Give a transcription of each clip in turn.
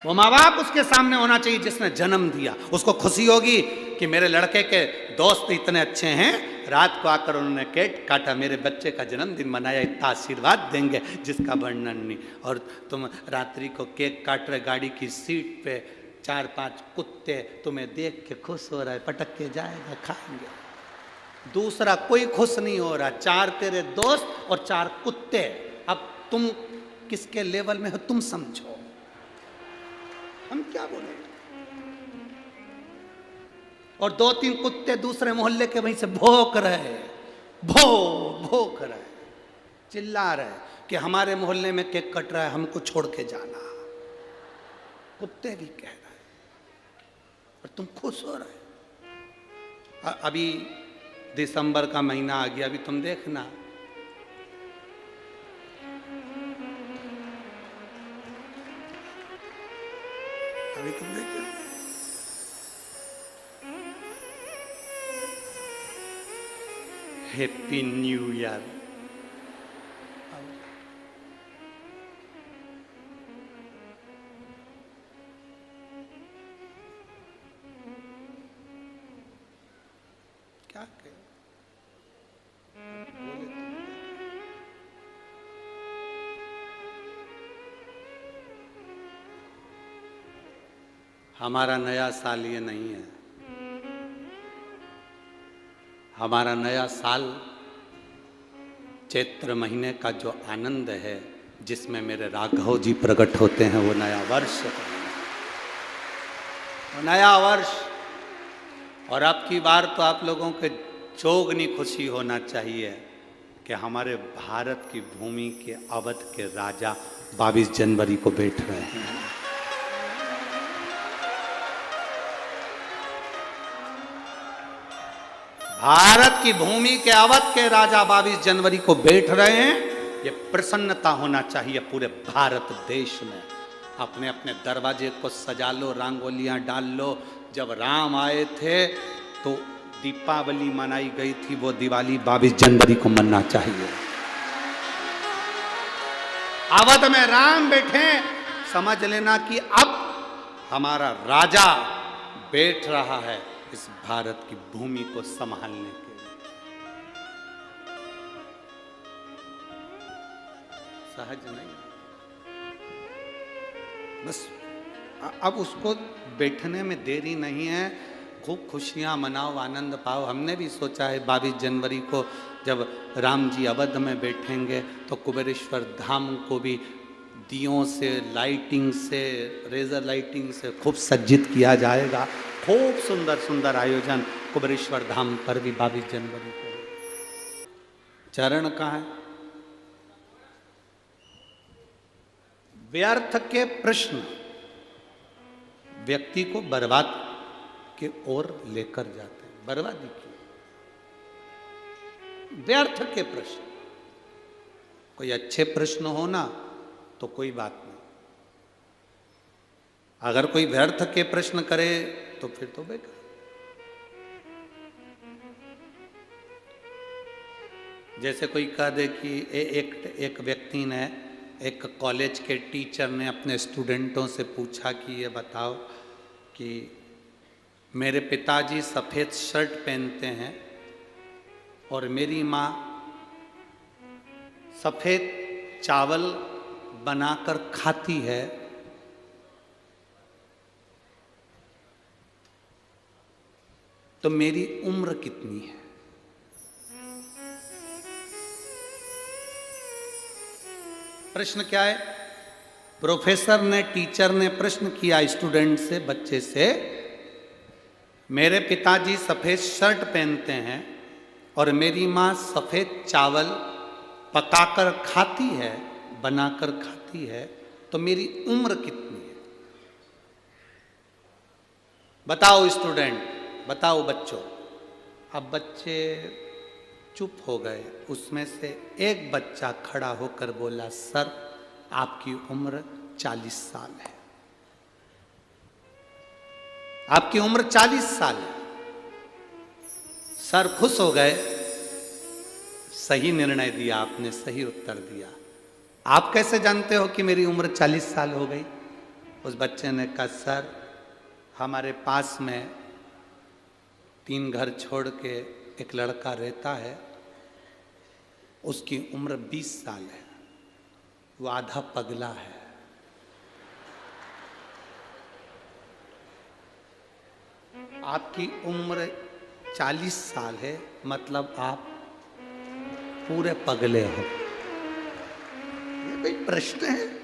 वो माँ बाप उसके सामने होना चाहिए जिसने जन्म दिया। उसको खुशी होगी कि मेरे लड़के के दोस्त इतने अच्छे हैं, रात को आकर उन्होंने केक काटा, मेरे बच्चे का जन्मदिन मनाया, इतना आशीर्वाद देंगे जिसका वर्णन नहीं। और तुम रात्रि को केक काट रहे, गाड़ी की सीट पे 4-5 कुत्ते तुम्हें देख के खुश हो रहा है, पटक के जाएगा, खाएंगे। दूसरा कोई खुश नहीं हो रहा, 4 तेरे दोस्त और 4 कुत्ते। अब तुम किसके लेवल में हो तुम समझो, हम क्या बोले। और 2-3 कुत्ते दूसरे मोहल्ले के वहीं से भौंक रहे, भौंक रहे, चिल्ला रहे कि हमारे मोहल्ले में केक कट रहा है, हमको छोड़ के जाना। कुत्ते भी कह रहे और तुम खुश हो रहे। अभी दिसंबर का महीना आ गया, अभी तुम देखना, अभी तुम देखो, हैप्पी न्यू ईयर। क्या कहें, हमारा नया साल ये नहीं है। हमारा नया साल चैत्र महीने का जो आनंद है, जिसमें मेरे राघव जी प्रकट होते हैं, वो नया वर्ष है, वो नया वर्ष। और अब की बार तो आप लोगों के चौगनी खुशी होना चाहिए कि हमारे भारत की भूमि के अवध के राजा 22 जनवरी को बैठ रहे हैं। भारत की भूमि के अवध के राजा 22 जनवरी को बैठ रहे हैं, ये प्रसन्नता होना चाहिए पूरे भारत देश में। अपने अपने दरवाजे को सजा लो, रंगोलियां डाल लो। जब राम आए थे तो दीपावली मनाई गई थी, वो दिवाली 22 जनवरी को मनना चाहिए। अवध में राम बैठे, समझ लेना कि अब हमारा राजा बैठ रहा है इस भारत की भूमि को संभालने के लिए। सहज नहीं, बस अब उसको बैठने में देरी नहीं है। खूब खुशियां मनाओ, आनंद पाओ। हमने भी सोचा है 22 जनवरी को जब राम जी अवध में बैठेंगे तो कुबेरेश्वर धाम को भी दियों से, लाइटिंग से, रेजर लाइटिंग से खूब सज्जित किया जाएगा। खूब सुंदर सुंदर आयोजन कुबेरेश्वर धाम पर भी 22 जनवरी को। चरण कहाँ है? व्यर्थ के प्रश्न व्यक्ति को बर्बाद के ओर लेकर जाते हैं। बर्बादी की व्यर्थ के प्रश्न, कोई अच्छे प्रश्न हो ना तो कोई बात नहीं। अगर कोई व्यर्थ के प्रश्न करे तो फिर तो बेकार। जैसे कोई कह दे कि एक व्यक्ति ने, एक कॉलेज के टीचर ने अपने स्टूडेंटों से पूछा कि ये बताओ कि मेरे पिताजी सफ़ेद शर्ट पहनते हैं और मेरी माँ सफ़ेद चावल बनाकर खाती है, तो मेरी उम्र कितनी है? प्रश्न क्या है? प्रोफेसर ने, टीचर ने प्रश्न किया स्टूडेंट से, बच्चे से, मेरे पिताजी सफ़ेद शर्ट पहनते हैं और मेरी माँ सफ़ेद चावल पकाकर खाती है, बनाकर खाती है, तो मेरी उम्र कितनी है? बताओ स्टूडेंट, बताओ बच्चों। अब बच्चे चुप हो गए। उसमें से एक बच्चा खड़ा होकर बोला, सर आपकी उम्र 40 साल है। आपकी उम्र 40 साल है। सर खुश हो गए, सही निर्णय दिया आपने, सही उत्तर दिया। आप कैसे जानते हो कि मेरी उम्र 40 साल हो गई? उस बच्चे ने कहा सर हमारे पास में 3 घर छोड़ के एक लड़का रहता है, उसकी उम्र 20 साल है, वो आधा पगला है। आपकी उम्र 40 साल है, मतलब आप पूरे पगले हो। ये कोई प्रश्न है?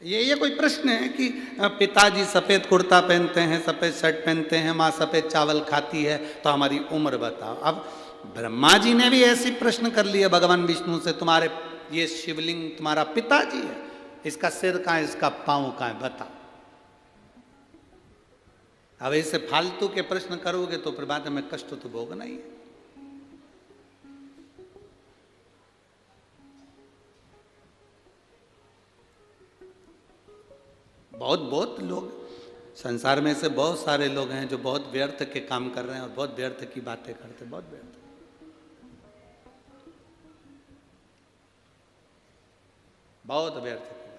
ये कोई प्रश्न है कि पिताजी सफेद कुर्ता पहनते हैं, सफेद शर्ट पहनते हैं, माँ सफेद चावल खाती है, तो हमारी उम्र बताओ। अब ब्रह्मा जी ने भी ऐसी प्रश्न कर लिया भगवान विष्णु से, तुम्हारे ये शिवलिंग तुम्हारा पिताजी है, इसका सिर कहाँ है, इसका पांव कहाँ है, बताओ। अब ऐसे फालतू के प्रश्न करोगे तो फिर बाद में कष्ट तो भोगना ही है। बहुत लोग संसार में से बहुत सारे लोग हैं जो बहुत व्यर्थ के काम कर रहे हैं और बहुत व्यर्थ की बातें करते हैं, बहुत व्यर्थ। बहुत व्यर्थ की बात।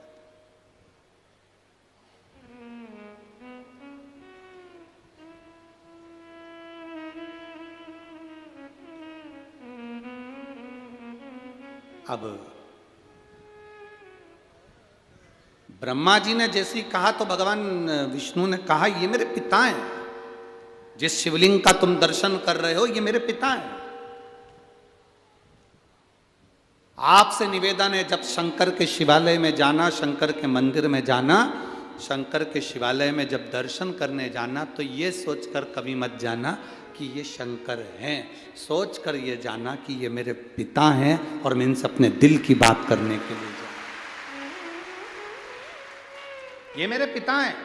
अब ब्रह्मा जी ने जैसे ही कहा तो भगवान विष्णु ने कहा ये मेरे पिता हैं, जिस शिवलिंग का तुम दर्शन कर रहे हो ये मेरे पिता हैं। आपसे निवेदन है, जब शंकर के शिवालय में जाना, शंकर के मंदिर में जाना, शंकर के शिवालय में जब दर्शन करने जाना, तो ये सोचकर कभी मत जाना कि ये शंकर हैं, सोचकर ये जाना कि ये मेरे पिता हैं और मैं इनसे अपने दिल की बात करने के लिए जा। ये मेरे पिता हैं,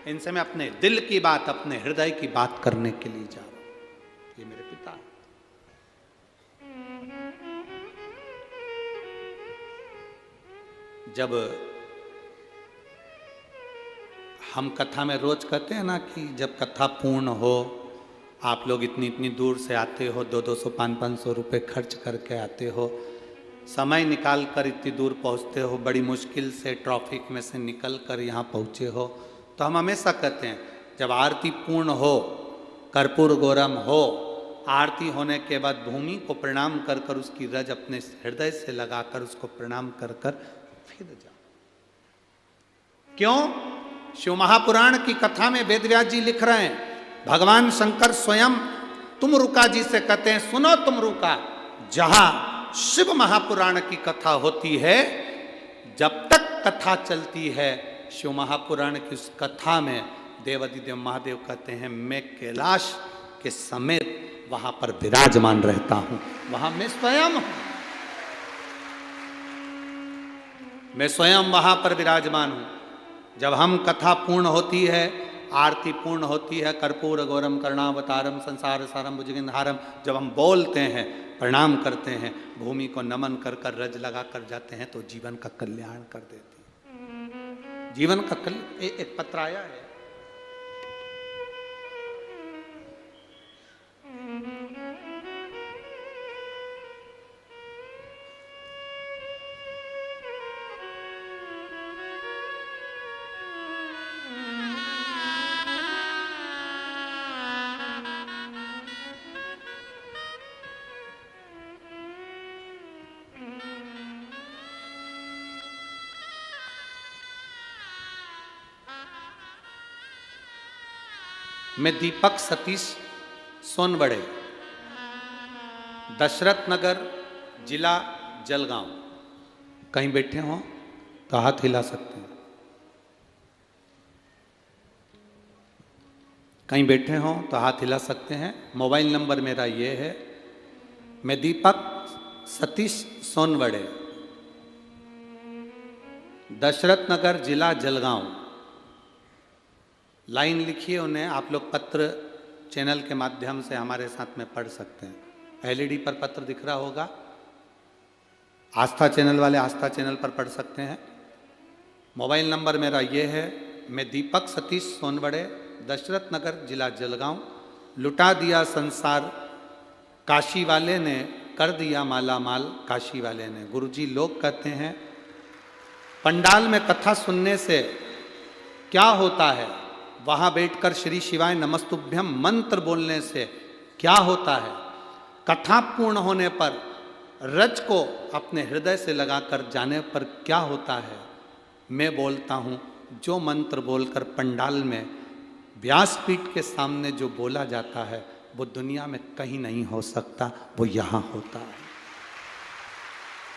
इनसे मैं अपने दिल की बात, अपने हृदय की बात करने के लिए जा रहा हूं। ये मेरे पिता हैं। जब हम कथा में रोज कहते हैं ना कि जब कथा पूर्ण हो, आप लोग इतनी दूर से आते हो, 200 500 रुपये खर्च करके आते हो, समय निकाल कर इतनी दूर पहुंचते हो, बड़ी मुश्किल से ट्रैफिक में से निकल कर यहाँ पहुँचे हो, तो हम हमेशा कहते हैं जब आरती पूर्ण हो, कर्पूर गौरम हो, आरती होने के बाद भूमि को प्रणाम कर कर उसकी रज अपने हृदय से लगाकर उसको प्रणाम कर कर फिर जाओ। क्यों? शिव महापुराण की कथा में वेदव्यास जी लिख रहे हैं, भगवान शंकर स्वयं तुमरुका जी से कहते हैं, सुनो तुमरुका, जहां शिव महापुराण की कथा होती है, जब तक कथा चलती है शिव महापुराण की उस कथा में देवादिदेव महादेव कहते हैं मैं कैलाश के समेत वहां पर विराजमान रहता हूं, वहां मैं स्वयं हूं, मैं स्वयं वहां पर विराजमान हूं। जब हम कथा पूर्ण होती है, आरती पूर्ण होती है, कर्पूर गौरम करुणावतारम संसार सारम भुजगेंद्रहारम, जब हम बोलते हैं, प्रणाम करते हैं, भूमि को नमन कर कर रज लगा कर जाते हैं, तो जीवन का कल्याण कर देती है। जीवन का कल्याण। एक पत्र आया है, मैं दीपक सतीश सोनबड़े, दशरथ नगर, जिला जलगांव। कहीं बैठे हों तो हाथ हिला सकते हैं, कहीं बैठे हों तो हाथ हिला सकते हैं। मोबाइल नंबर मेरा ये है, मैं दीपक सतीश सोनबड़े, दशरथ नगर, जिला जलगांव। लाइन लिखिए उन्हें, आप लोग पत्र चैनल के माध्यम से हमारे साथ में पढ़ सकते हैं। एलईडी पर पत्र दिख रहा होगा, आस्था चैनल वाले आस्था चैनल पर पढ़ सकते हैं। मोबाइल नंबर मेरा ये है, मैं दीपक सतीश सोनबड़े, दशरथ नगर, जिला जलगांव। लुटा दिया संसार काशी वाले ने, कर दिया माला माल काशी वाले ने। गुरुजी लोग कहते हैं पंडाल में कथा सुनने से क्या होता है, वहां बैठकर श्री शिवाय नमस्तुभ्यम मंत्र बोलने से क्या होता है, कथा पूर्ण होने पर रज को अपने हृदय से लगाकर जाने पर क्या होता है, मैं बोलता हूँ जो मंत्र बोलकर पंडाल में व्यासपीठ के सामने जो बोला जाता है वो दुनिया में कहीं नहीं हो सकता, वो यहाँ होता है।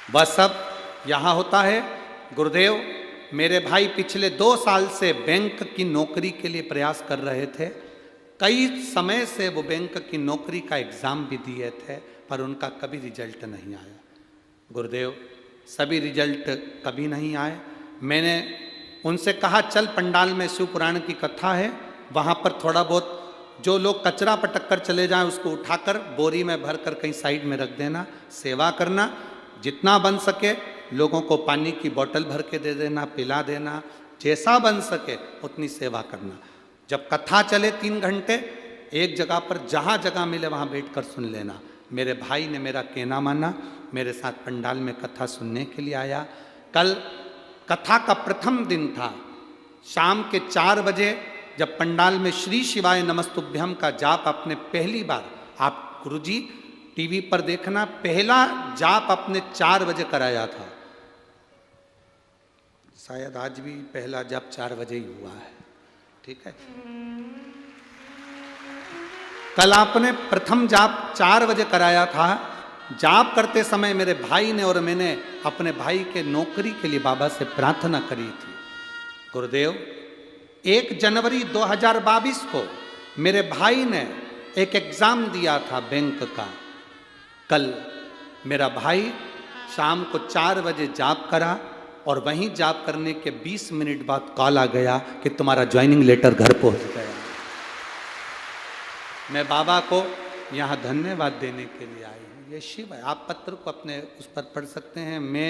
वह सब यहाँ होता है। गुरुदेव, मेरे भाई पिछले 2 साल से बैंक की नौकरी के लिए प्रयास कर रहे थे। कई समय से वो बैंक की नौकरी का एग्ज़ाम भी दिए थे, पर उनका कभी रिजल्ट नहीं आया। गुरुदेव, सभी रिजल्ट कभी नहीं आए। मैंने उनसे कहा चल पंडाल में शिव पुराण की कथा है, वहाँ पर थोड़ा बहुत जो लोग कचरा पटक कर चले जाएं उसको उठाकर बोरी में भरकर कहीं साइड में रख देना, सेवा करना, जितना बन सके लोगों को पानी की बोतल भर के दे देना, पिला देना, जैसा बन सके उतनी सेवा करना। जब कथा चले 3 घंटे एक जगह पर जहाँ जगह मिले वहाँ बैठकर सुन लेना। मेरे भाई ने मेरा कहना माना, मेरे साथ पंडाल में कथा सुनने के लिए आया। कल कथा का प्रथम दिन था। शाम के 4 बजे जब पंडाल में श्री शिवाय नमस्तुभ्यम का जाप आपने पहली बार, आप गुरुजी टीवी पर देखना, पहला जाप आपने 4 बजे कराया था। शायद आज भी पहला जाप 4 बजे ही हुआ है, ठीक है। कल आपने प्रथम जाप 4 बजे कराया था। जाप करते समय मेरे भाई ने और मैंने अपने भाई के नौकरी के लिए बाबा से प्रार्थना करी थी। गुरुदेव, 1 जनवरी 2022 को मेरे भाई ने एक एग्ज़ाम दिया था बैंक का। कल मेरा भाई शाम को 4 बजे जाप करा और वहीं जाप करने के 20 मिनट बाद कॉल आ गया कि तुम्हारा ज्वाइनिंग लेटर घर पहुंच गया। मैं बाबा को यहाँ धन्यवाद देने के लिए आई हूँ। ये शिव है। आप पत्र को अपने उस पर पढ़ सकते हैं। मैं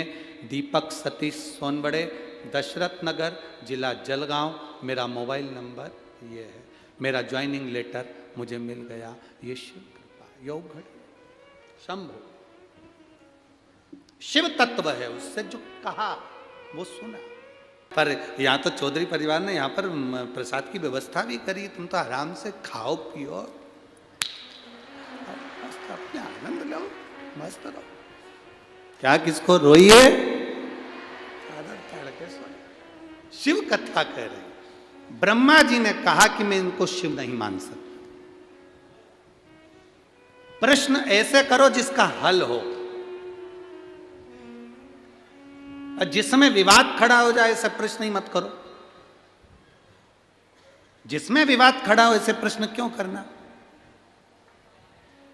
दीपक सतीश सोनबड़े, दशरथ नगर, जिला जलगांव, मेरा मोबाइल नंबर ये है। मेरा ज्वाइनिंग लेटर मुझे मिल गया। ये शिव कृपा, योग घड़ी, शंभु शिव तत्व है। उससे जो कहा वो सुना। पर यहाँ तो चौधरी परिवार ने यहाँ पर प्रसाद की व्यवस्था भी करी। तुम तो आराम से खाओ पियो, मस्त अपने आनंद लो, मस्त रहो। क्या किसको रोइए, शिव कथा कह रहे। ब्रह्मा जी ने कहा कि मैं इनको शिव नहीं मान सकता। प्रश्न ऐसे करो जिसका हल हो, और जिसमें विवाद खड़ा हो जाए ऐसे प्रश्न ही मत करो। जिसमें विवाद खड़ा हो ऐसे प्रश्न क्यों करना।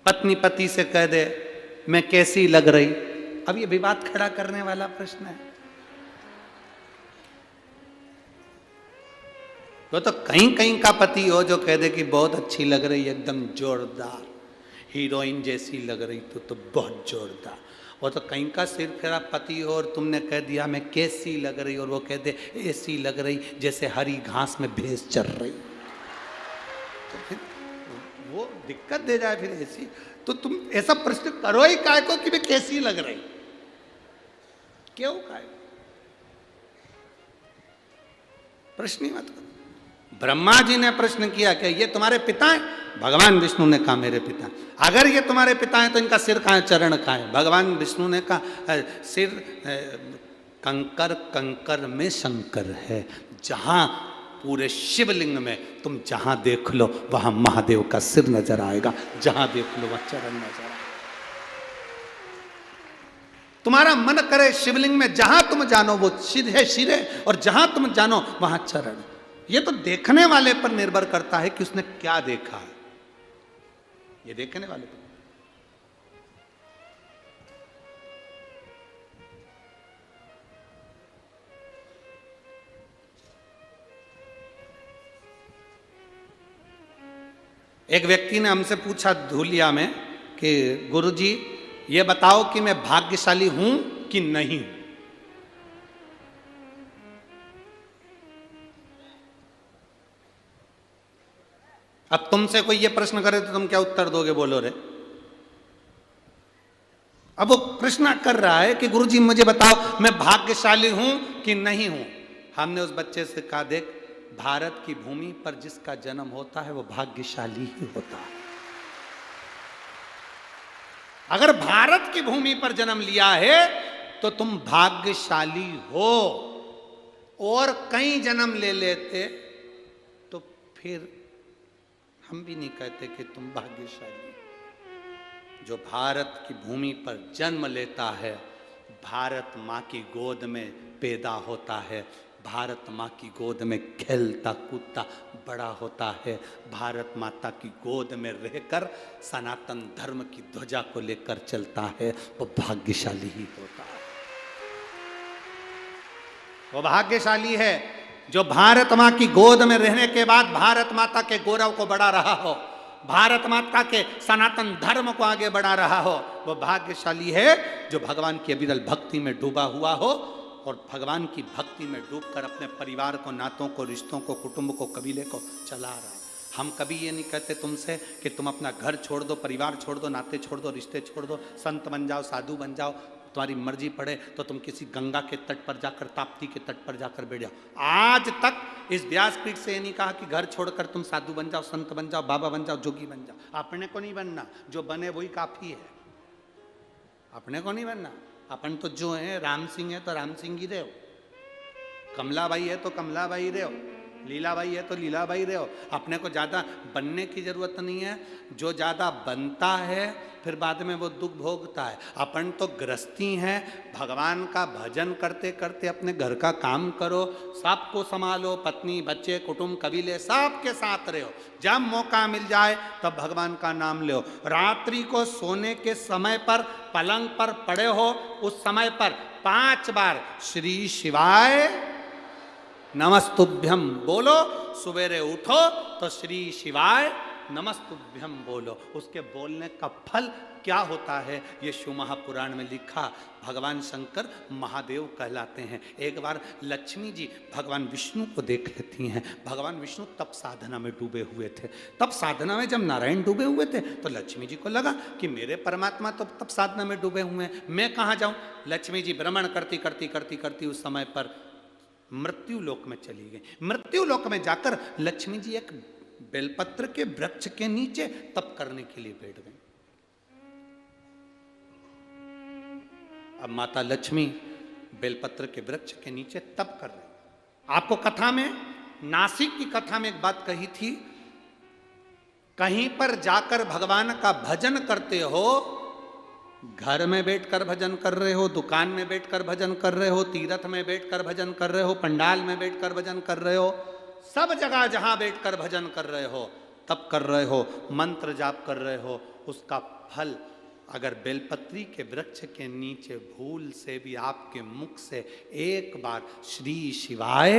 पत्नी पति से कह दे मैं कैसी लग रही, अब ये विवाद खड़ा करने वाला प्रश्न है। वो तो कहीं कहीं का पति हो जो कह दे कि बहुत अच्छी लग रही, एकदम जोरदार हीरोइन जैसी लग रही, तो बहुत जोरदार। वो तो कहीं का सिर फेरा पति हो और तुमने कह दिया मैं कैसी लग रही, और वो कह दे ऐसी लग रही जैसे हरी घास में भैंस चर रही, तो फिर वो दिक्कत दे जाए। फिर ऐसी तो तुम ऐसा प्रश्न करो ही काय को कि मैं कैसी लग रही, क्यों काय प्रश्न ही मत करो। ब्रह्मा जी ने प्रश्न किया कि ये तुम्हारे पिता हैं? भगवान विष्णु ने कहा मेरे पिता। अगर ये तुम्हारे पिता हैं तो इनका सिर कहाँ है, चरण कहाँ है? भगवान विष्णु ने कहा सिर कंकर कंकर में शंकर है। जहां पूरे शिवलिंग में तुम जहां देख लो वहां महादेव का सिर नजर आएगा, जहां देख लो वहां चरण नजर आएगा। तुम्हारा मन करे शिवलिंग में जहां तुम जानो वो सिर है, सिर है, और जहां तुम जानो वहां चरण। ये तो देखने वाले पर निर्भर करता है कि उसने क्या देखा है। ये देखने वाले पर। एक व्यक्ति ने हमसे पूछा धूलिया में कि गुरुजी ये बताओ कि मैं भाग्यशाली हूं कि नहीं हूं। अब तुमसे कोई ये प्रश्न करे तो तुम क्या उत्तर दोगे, बोलो रे। अब वो प्रश्न कर रहा है कि गुरुजी मुझे बताओ मैं भाग्यशाली हूं कि नहीं हूं। हमने उस बच्चे से कहा, देख, भारत की भूमि पर जिसका जन्म होता है वो भाग्यशाली ही होता है। अगर भारत की भूमि पर जन्म लिया है तो तुम भाग्यशाली हो, और कहीं जन्म ले लेते तो फिर हम भी नहीं कहते कि तुम भाग्यशाली। जो भारत की भूमि पर जन्म लेता है, भारत माँ की गोद में पैदा होता है, भारत माँ की गोद में खेलता कूदता बड़ा होता है, भारत माता की गोद में रहकर सनातन धर्म की ध्वजा को लेकर चलता है, वो भाग्यशाली ही होता है। वो भाग्यशाली है जो भारत माँ की गोद में रहने के बाद भारत माता के गौरव को बढ़ा रहा हो, भारत माता के सनातन धर्म को आगे बढ़ा रहा हो। वो भाग्यशाली है जो भगवान की अविरल भक्ति में डूबा हुआ हो, और भगवान की भक्ति में डूबकर अपने परिवार को, नातों को, रिश्तों को, कुटुंब को, कबीले को चला रहा है। हम कभी ये नहीं कहते तुमसे कि तुम अपना घर छोड़ दो, परिवार छोड़ दो, नाते छोड़ दो, रिश्ते छोड़ दो, संत बन जाओ, साधु बन जाओ, तुम्हारी मर्जी पड़े तो तुम किसी गंगा के तट पर जाकर, ताप्ती के तट पर जाकर बैठ जाओ। आज तक इस व्यासपीठ से ये नहीं कहा कि घर छोड़कर तुम साधु बन जाओ, संत बन जाओ, बाबा बन जाओ, जोगी बन जाओ। अपने को नहीं बनना, जो बने वही काफी है। अपने को नहीं बनना, अपन तो जो है, राम सिंह है तो राम सिंह ही रहो, कमलाबाई है तो कमलाबाई रहो, लीलाबाई है तो लीलाबाई रहो। अपने को ज़्यादा बनने की ज़रूरत नहीं है। जो ज़्यादा बनता है फिर बाद में वो दुख भोगता है। अपन तो गृहस्थी हैं, भगवान का भजन करते करते अपने घर का काम करो, सबको संभालो, पत्नी, बच्चे, कुटुंब, कबीले, सबके साथ रहो। जब मौका मिल जाए तब भगवान का नाम लो। रात्रि को सोने के समय पर पलंग पर पड़े हो, उस समय पर 5 बार श्री शिवाय नमस्तुभ्यम बोलो। सवेरे उठो तो श्री शिवाय नमस्तुभ्यम बोलो। उसके बोलने का फल क्या होता है ये शिव महापुराण में लिखा। भगवान शंकर महादेव कहलाते हैं। एक बार लक्ष्मी जी भगवान विष्णु को देख लेती हैं। भगवान विष्णु तप साधना में डूबे हुए थे। तप साधना में जब नारायण डूबे हुए थे तो लक्ष्मी जी को लगा कि मेरे परमात्मा तो तप साधना में डूबे हुए हैं, मैं कहाँ जाऊँ। लक्ष्मी जी भ्रमण करती करती करती करती उस समय पर मृत्यु लोक में चली गई। मृत्यु लोक में जाकर लक्ष्मी जी एक बेलपत्र के वृक्ष के नीचे तप करने के लिए बैठ गई। अब माता लक्ष्मी बेलपत्र के वृक्ष के नीचे तप कर रही। आपको कथा में, नासिक की कथा में एक बात कही थी, कहीं पर जाकर भगवान का भजन करते हो, घर में बैठकर भजन कर रहे हो, दुकान में बैठकर भजन कर रहे हो, तीर्थ में बैठकर भजन कर रहे हो, पंडाल में बैठकर भजन कर रहे हो, सब जगह जहां बैठकर भजन कर रहे हो, तप कर रहे हो, मंत्र जाप कर रहे हो, उसका फल अगर बेलपत्री के वृक्ष के नीचे भूल से भी आपके मुख से एक बार श्री शिवाय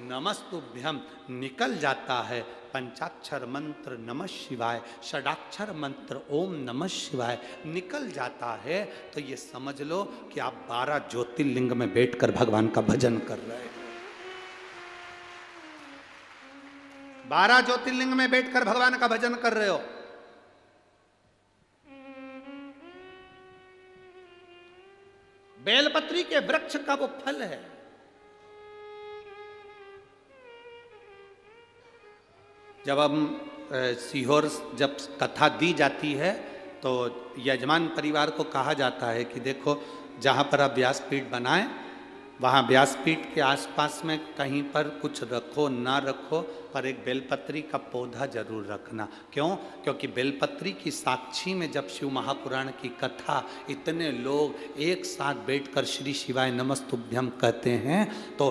नमस्तुभ्यम निकल जाता है, पंचाक्षर मंत्र नमः शिवाय, षडाक्षर मंत्र ओम नमः शिवाय निकल जाता है, तो ये समझ लो कि आप 12 ज्योतिर्लिंग में बैठकर भगवान का भजन कर रहे हैं। 12 ज्योतिर्लिंग में बैठकर भगवान का भजन कर रहे हो। बेलपत्री के वृक्ष का वो फल है। जब हम सीहोर जब कथा दी जाती है तो यजमान परिवार को कहा जाता है कि देखो जहाँ पर आप व्यासपीठ बनाएं वहाँ व्यासपीठ के आसपास में कहीं पर कुछ रखो ना रखो, पर एक बेलपत्री का पौधा जरूर रखना। क्यों? क्योंकि बेलपत्री की साक्षी में जब शिव महापुराण की कथा इतने लोग एक साथ बैठकर श्री शिवाय नमस्तुभ्यम कहते हैं तो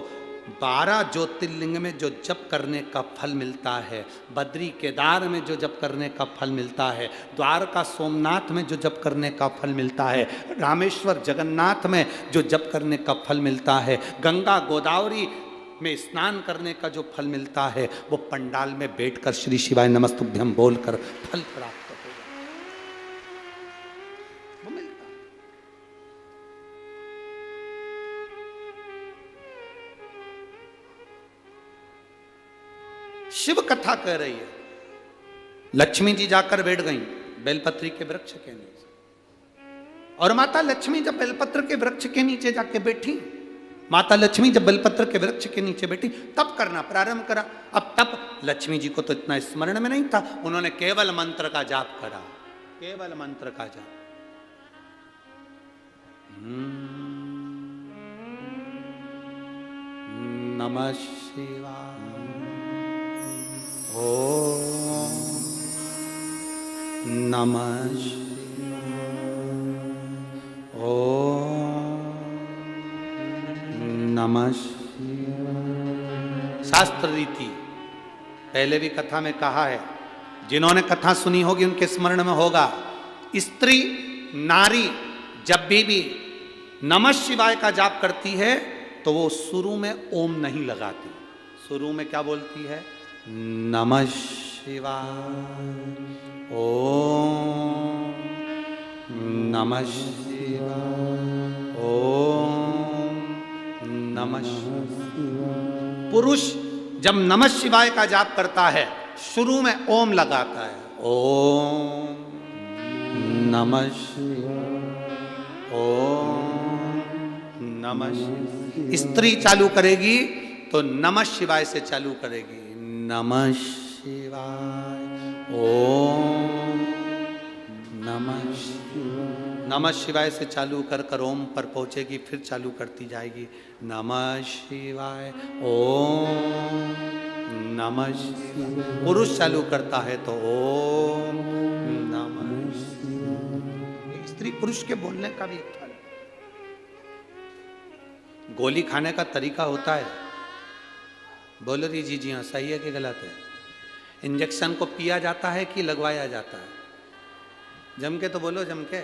12 ज्योतिर्लिंग में जो जप करने का फल मिलता है, बद्री केदार में जो जप करने का फल मिलता है, द्वारका सोमनाथ में जो जप करने का फल मिलता है, रामेश्वर जगन्नाथ में जो जप करने का फल मिलता है, गंगा गोदावरी में स्नान करने का जो फल मिलता है, वो पंडाल में बैठकर श्री शिवाय नमस्तुभ्यम बोलकर फल प्राप्त शिव कथा कह रही है। लक्ष्मी जी जाकर बैठ गईं बेलपत्री के वृक्ष के नीचे। और माता लक्ष्मी जब बेलपत्र के वृक्ष के नीचे जाके बैठी, माता लक्ष्मी जब बेलपत्र के वृक्ष के नीचे बैठी तब करना प्रारंभ करा। अब तब लक्ष्मी जी को तो इतना स्मरण में नहीं था, उन्होंने केवल मंत्र का जाप करा, केवल मंत्र का जाप। नमः शिवाय, ओम नमः शिवाय, ओम नमः शिवाय। शास्त्र रीति पहले भी कथा में कहा है, जिन्होंने कथा सुनी होगी उनके स्मरण में होगा। स्त्री नारी जब भी नमः शिवाय का जाप करती है तो वो शुरू में ओम नहीं लगाती, शुरू में क्या बोलती है? नमः शिवाय, ओम नमः शिवाय, ओम नमः शिवाय। पुरुष जब नमः शिवाय का जाप करता है शुरू में ओम लगाता है, ओम नमः शिवाय, ओम नमः शिवाय। स्त्री चालू करेगी तो नमः शिवाय से चालू करेगी, नमः शिवाय, ओम नमः शिवाय। नमः शिवाय से चालू कर कर ओम पर पहुंचेगी, फिर चालू करती जाएगी, नमः शिवाय, ओम नमः शिवाय। पुरुष चालू करता है तो ओम नमः शिवाय। स्त्री पुरुष के बोलने का भी एक फल, गोली खाने का तरीका होता है। बोलो रही जी, जी हाँ, सही है कि गलत है? इंजेक्शन को पिया जाता है कि लगवाया जाता है? जम के तो बोलो, जम के।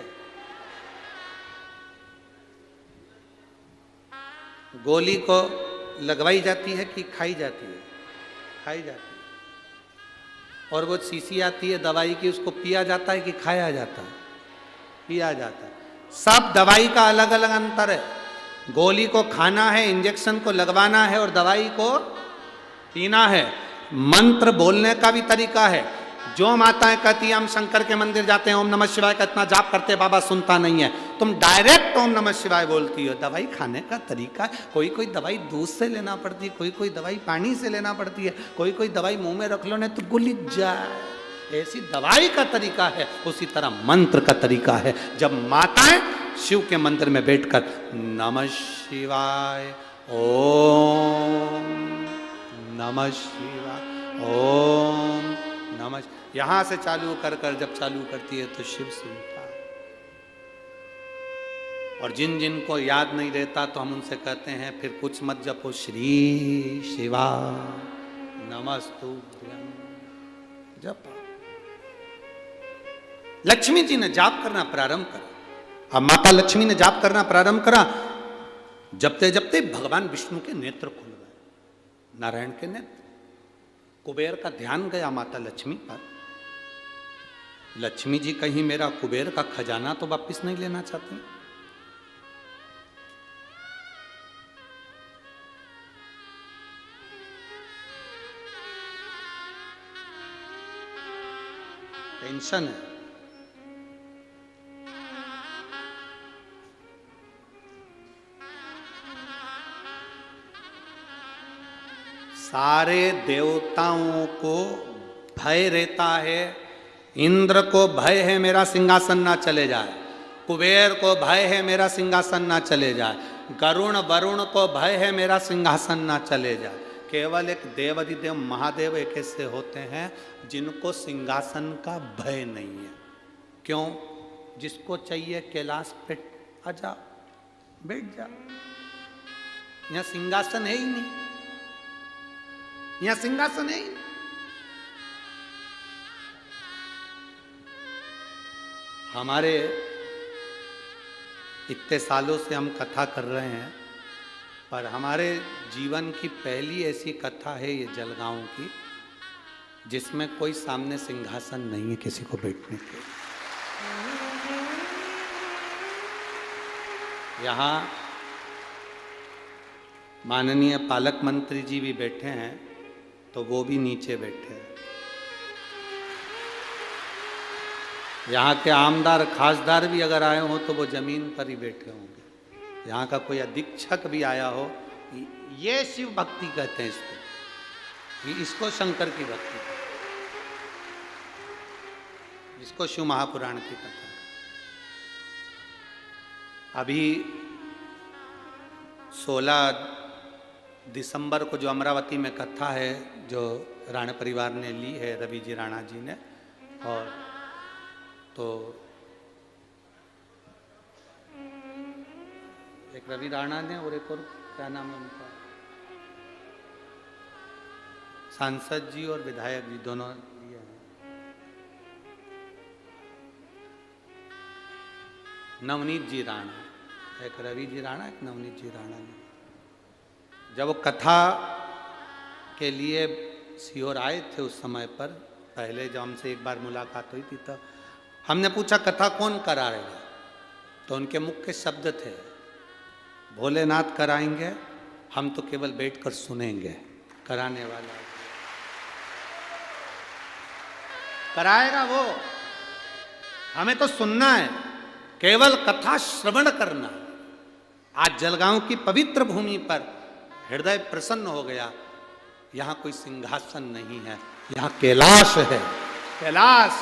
गोली को लगवाई जाती है कि खाई जाती है? खाई जाती है। और वो शीशी आती है दवाई की, उसको पिया जाता है कि खाया जाता है? पिया जाता है। सब दवाई का अलग अलग अंतर है। गोली को खाना है, इंजेक्शन को लगवाना है और दवाई को पीना है। मंत्र बोलने का भी तरीका है। जो माताएं कहती है हम शंकर के मंदिर जाते हैं, ओम नमः शिवाय का इतना जाप करते हैं, बाबा सुनता नहीं है, तुम डायरेक्ट ओम नमः शिवाय बोलती हो। दवाई खाने का तरीका है। कोई कोई दवाई दूध से लेना पड़ती है, कोई कोई दवाई पानी से लेना पड़ती है, कोई कोई दवाई मुंह में रख लो नहीं तो गुलिच जाए। ऐसी दवाई का तरीका है, उसी तरह मंत्र का तरीका है। जब माताएं शिव के मंदिर में बैठकर नमः शिवाय, ओम नमः शिवाय, ओम नमः, यहां से चालू कर कर जब चालू करती है तो शिव सुनता है। और जिन जिन को याद नहीं रहता तो हम उनसे कहते हैं फिर कुछ मत जपो, श्री शिवा नमस्तुभ्यं जप। लक्ष्मी जी ने जाप करना प्रारंभ करा। अब माता लक्ष्मी ने जाप करना प्रारंभ करा, जपते जपते भगवान विष्णु के नेत्र खुल गए, नारायण के नेत्र। कुबेर का ध्यान गया माता लक्ष्मी पर। लक्ष्मी जी कहीं मेरा कुबेर का खजाना तो वापस नहीं लेना चाहती? टेंशन है। सारे देवताओं को भय रहता है। इंद्र को भय है मेरा सिंहासन ना चले जाए, कुबेर को भय है मेरा सिंहासन ना चले जाए, गरुण वरुण को भय है मेरा सिंहासन ना चले जाए। केवल एक देवाधिदेव महादेव एक ऐसे होते हैं जिनको सिंहासन का भय नहीं है। क्यों? जिसको चाहिए कैलाश पे आ जाओ, बैठ जाओ, यहाँ सिंहासन है ही नहीं, यहाँ सिंहासन है ही। हमारे इतने सालों से हम कथा कर रहे हैं, पर हमारे जीवन की पहली ऐसी कथा है ये जलगांव की, जिसमें कोई सामने सिंहासन नहीं है किसी को बैठने के। यहाँ माननीय पालक मंत्री जी भी बैठे हैं, तो वो भी नीचे बैठे हैं। यहाँ के आमदार खासदार भी अगर आए हो तो वो जमीन पर ही बैठे होंगे। यहाँ का कोई अधीक्षक भी आया हो, ये शिव भक्ति कहते हैं इसको, इसको शंकर की भक्ति, इसको शिव महापुराण की कथा। अभी 16 दिसंबर को जो अमरावती में कथा है, जो राणा परिवार ने ली है, रवि जी राणा जी ने, और तो एक रवि राणा ने और एक और क्या नाम है उनका, सांसद जी और विधायक जी दोनों लिए हैं। नवनीत जी राणा, एक रवि जी राणा, एक नवनीत जी राणा ने जब वो कथा के लिए सीहोर आए थे उस समय पर, पहले जब हमसे एक बार मुलाकात हुई थी तो हमने पूछा कथा कौन करा रहे हैं, तो उनके मुख के शब्द थे, भोलेनाथ कराएंगे, हम तो केवल बैठकर सुनेंगे, कराने वाला कराएगा वो, हमें तो सुनना है, केवल कथा श्रवण करना। आज जलगांव की पवित्र भूमि पर हृदय प्रसन्न हो गया। यहां कोई सिंहासन नहीं है, यहां कैलाश है, कैलाश।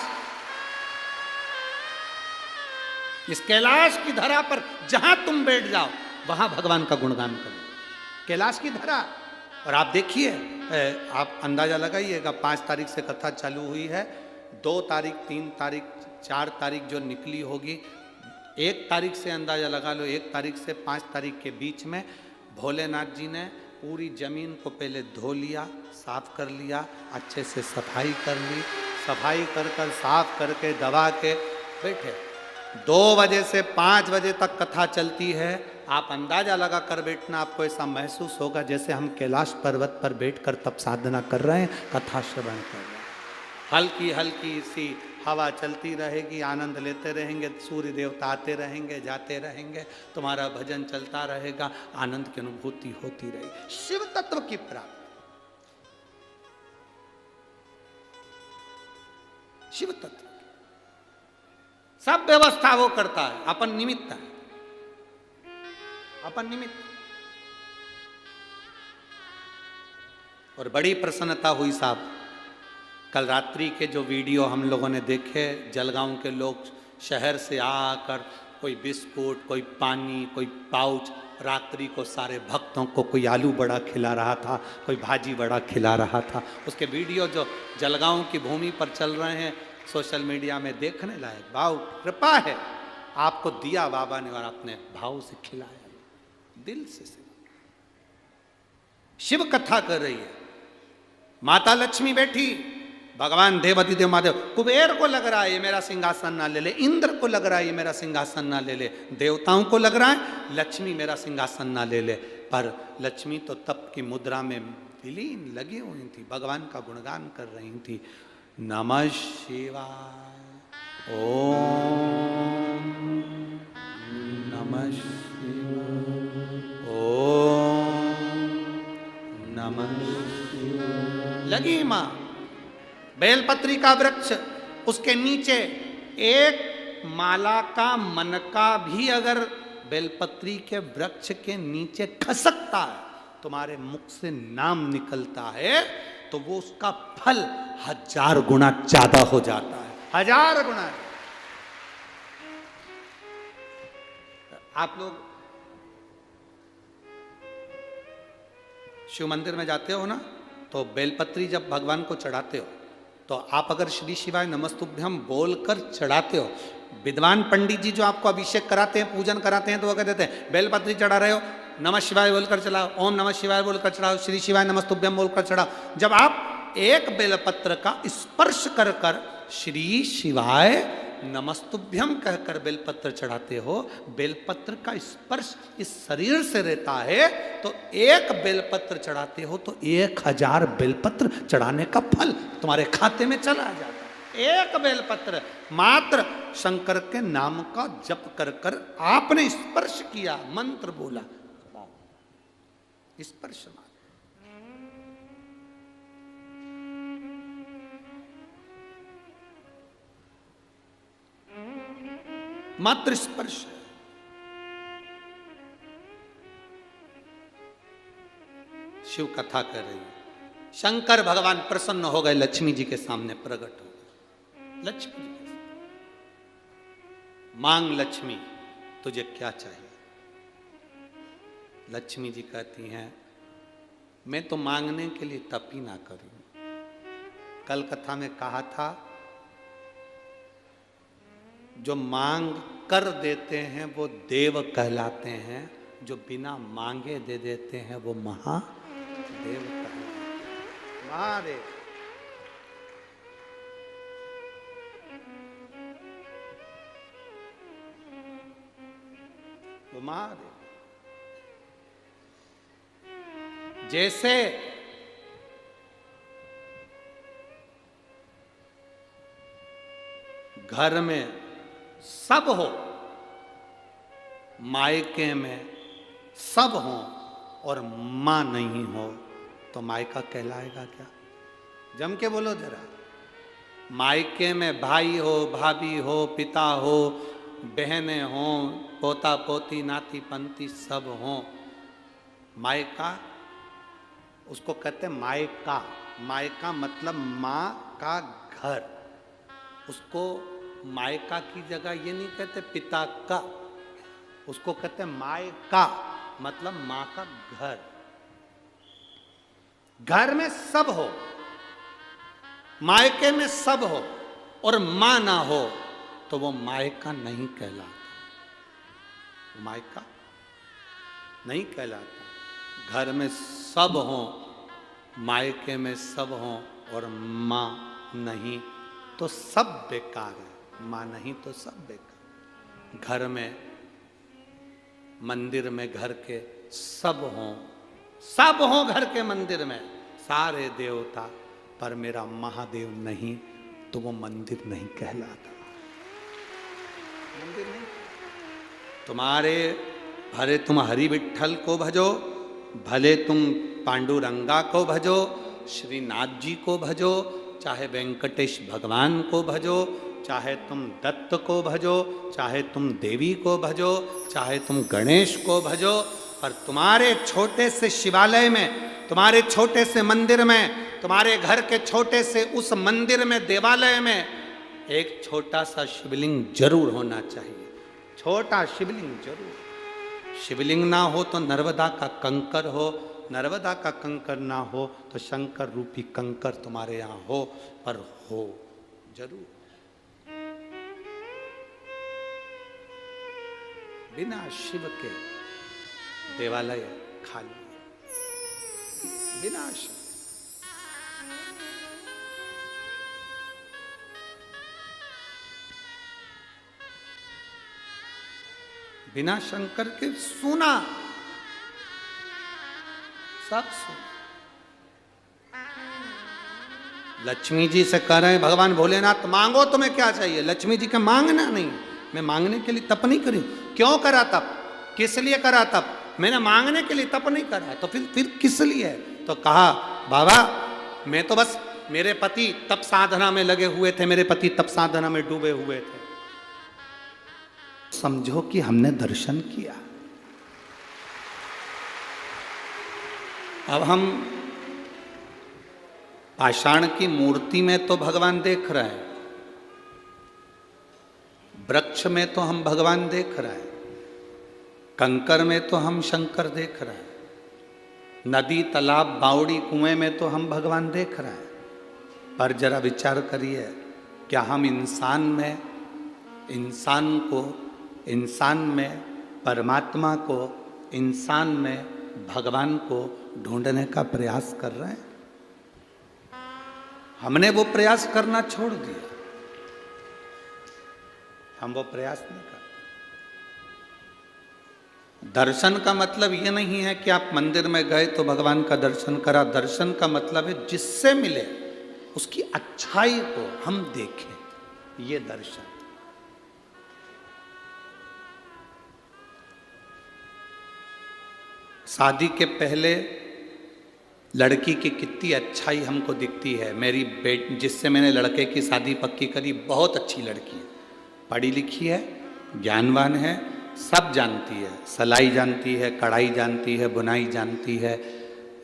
इस कैलाश की धरा पर जहां तुम बैठ जाओ वहां भगवान का गुणगान करो, कैलाश की धरा। और आप देखिए, आप अंदाजा लगाइएगा, 5 तारीख से कथा चालू हुई है, 2 तारीख, 3 तारीख, 4 तारीख जो निकली होगी, 1 तारीख से अंदाजा लगा लो, 1 तारीख से 5 तारीख के बीच में भोलेनाथ जी ने पूरी जमीन को पहले धो लिया, साफ कर लिया, अच्छे से सफाई कर ली, सफाई कर कर साफ करके दबा के बैठे। 2 बजे से 5 बजे तक कथा चलती है। आप अंदाजा लगा कर बैठना, आपको ऐसा महसूस होगा जैसे हम कैलाश पर्वत पर बैठकर तप साधना कर रहे हैं, कथा श्रवण कर रहे हैं। हल्की हल्की सी हवा चलती रहेगी, आनंद लेते रहेंगे, सूर्य देवता आते रहेंगे, जाते रहेंगे, तुम्हारा भजन चलता रहेगा, आनंद की अनुभूति होती रहेगी। शिव तत्व की प्राप्ति, शिव तत्व सब व्यवस्था वो करता है, अपन निमित्त है, अपन निमित्त। और बड़ी प्रसन्नता हुई साहब, कल रात्रि के जो वीडियो हम लोगों ने देखे, जलगांव के लोग शहर से आकर कोई बिस्कुट, कोई पानी, कोई पाउच, रात्रि को सारे भक्तों को कोई आलू बड़ा खिला रहा था, कोई भाजी बड़ा खिला रहा था। उसके वीडियो जो जलगांव की भूमि पर चल रहे हैं सोशल मीडिया में, देखने लायक। भाव कृपा है, आपको दिया बाबा ने और आपने भाव से खिलाया, दिल से। शिव कथा कर रही है, माता लक्ष्मी बैठी, भगवान देवती देव महादेव, कुबेर को लग रहा है ये मेरा सिंहासन ना ले ले, इंद्र को लग रहा है ये मेरा सिंहासन ना ले ले, देवताओं को लग रहा है लक्ष्मी मेरा सिंहासन ना ले ले। पर लक्ष्मी तो तप की मुद्रा में विलीन लगी हुई थी, भगवान का गुणगान कर रही थी। नमः शिवाय, ओम नमः शिवाय, ओम नमः शिवाय। लगी मां, बेलपत्री का वृक्ष, उसके नीचे एक माला का मनका भी अगर बेलपत्री के वृक्ष के नीचे खसकता है, तुम्हारे मुख से नाम निकलता है, तो वो उसका फल 1000 गुना ज्यादा हो जाता है, 1000 गुना। आप लोग शिव मंदिर में जाते हो ना, तो बेलपत्री जब भगवान को चढ़ाते हो, तो आप अगर श्री शिवाय नमस्तुभ्यम बोलकर चढ़ाते हो, विद्वान पंडित जी जो आपको अभिषेक कराते हैं, पूजन कराते हैं, तो वो कह देते हैं बेलपत्री चढ़ा रहे हो, नमः शिवाय बोलकर चढ़ाओ, ओम नमः शिवाय बोलकर चढ़ाओ, श्री शिवाय नमस्तुभ्यम बोलकर चढ़ाओ। जब आप एक बेलपत्र का स्पर्श कर कर श्री शिवाय नमस्तुभ्यम कहकर बेलपत्र चढ़ाते हो, बेलपत्र का स्पर्श इस शरीर से रहता है, तो एक बेलपत्र चढ़ाते हो तो 1000 बेलपत्र चढ़ाने का फल तुम्हारे खाते में चला जाता है। एक बेलपत्र मात्र शंकर के नाम का जप कर कर आपने स्पर्श किया, मंत्र बोला, स्पर्श मात्र। मात्र स्पर्श है। शिव कथा कर रही है, शंकर भगवान प्रसन्न हो गए, लक्ष्मी जी के सामने प्रकट हो गए। लक्ष्मी जी के सामने, मांग लक्ष्मी तुझे क्या चाहिए। लक्ष्मी जी कहती हैं मैं तो मांगने के लिए तप ही ना करूं। कल कथा में कहा था जो मांग कर देते हैं वो देव कहलाते हैं, जो बिना मांगे दे देते हैं वो महादेव कहलाते हैं। महादेव वो महादेव। जैसे घर में सब हो, मायके में सब हो और मां नहीं हो तो मायका कहलाएगा क्या? जम के बोलो जरा। मायके में भाई हो, भाभी हो, पिता हो, बहनें हो, पोता पोती, नाती पंती सब हो, मायका उसको कहते हैं मायका। मायका मतलब माँ का घर। उसको मायका की जगह ये नहीं कहते पिता का, उसको कहते हैं मायका मतलब माँ का घर। घर में सब हो, मायके में सब हो और मां ना हो तो वो मायका नहीं कहलाता, मायका नहीं कहलाता। घर में सब हो, मायके में सब हो और मां नहीं तो सब बेकार है। मां नहीं तो सब बेकार। घर में, मंदिर में घर के सब हो घर के मंदिर में सारे देवता, पर मेरा महादेव नहीं तो वो मंदिर नहीं कहलाता। मंदिर नहीं। तुम्हारे भले तुम हरि विठ्ठल को भजो, भले तुम पांडुरंगा को भजो, श्रीनाथ जी को भजो, चाहे वेंकटेश भगवान को भजो, चाहे तुम दत्त को भजो, चाहे तुम देवी को भजो, चाहे तुम गणेश को भजो, पर तुम्हारे छोटे से शिवालय में, तुम्हारे छोटे से मंदिर में, तुम्हारे घर के छोटे से उस मंदिर में, देवालय में एक छोटा सा शिवलिंग जरूर होना चाहिए। छोटा शिवलिंग जरूर। शिवलिंग ना हो तो नर्मदा का कंकर हो, नर्मदा का कंकर ना हो तो शंकर रूपी कंकर तुम्हारे यहाँ हो, पर हो जरूर। बिना शिव के देवालय खाली है, बिना शिव। बिना शंकर के सुना, सब सुना। लक्ष्मी जी से कह रहे हैं भगवान भोलेनाथ मांगो तुम्हें क्या चाहिए। लक्ष्मी जी का मांगना नहीं, मैं मांगने के लिए तप नहीं करी। क्यों करा तप, किस लिए करा तप? मैंने मांगने के लिए तप नहीं करा, तो फिर किस लिए? तो कहा बाबा मैं तो बस, मेरे पति तप साधना में लगे हुए थे, मेरे पति तप साधना में डूबे हुए थे। समझो कि हमने दर्शन किया। अब हम पाषाण की मूर्ति में तो भगवान देख रहे हैं, वृक्ष में तो हम भगवान देख रहे हैं, कंकर में तो हम शंकर देख रहे हैं, नदी तालाब बावड़ी कुएं में तो हम भगवान देख रहे हैं। पर जरा विचार करिए, क्या हम इंसान में, इंसान को, इंसान में परमात्मा को, इंसान में भगवान को ढूंढने का प्रयास कर रहे हैं? हमने वो प्रयास करना छोड़ दिया। हम वो प्रयास नहीं करते। दर्शन का मतलब ये नहीं है कि आप मंदिर में गए तो भगवान का दर्शन करा। दर्शन का मतलब है जिससे मिले उसकी अच्छाई को हम देखें, ये दर्शन। शादी के पहले लड़की की कितनी अच्छाई हमको दिखती है। मेरी जिससे मैंने लड़के की शादी पक्की करी, बहुत अच्छी लड़की है, पढ़ी लिखी है, ज्ञानवान है, सब जानती है, सिलाई जानती है, कढ़ाई जानती है, बुनाई जानती है।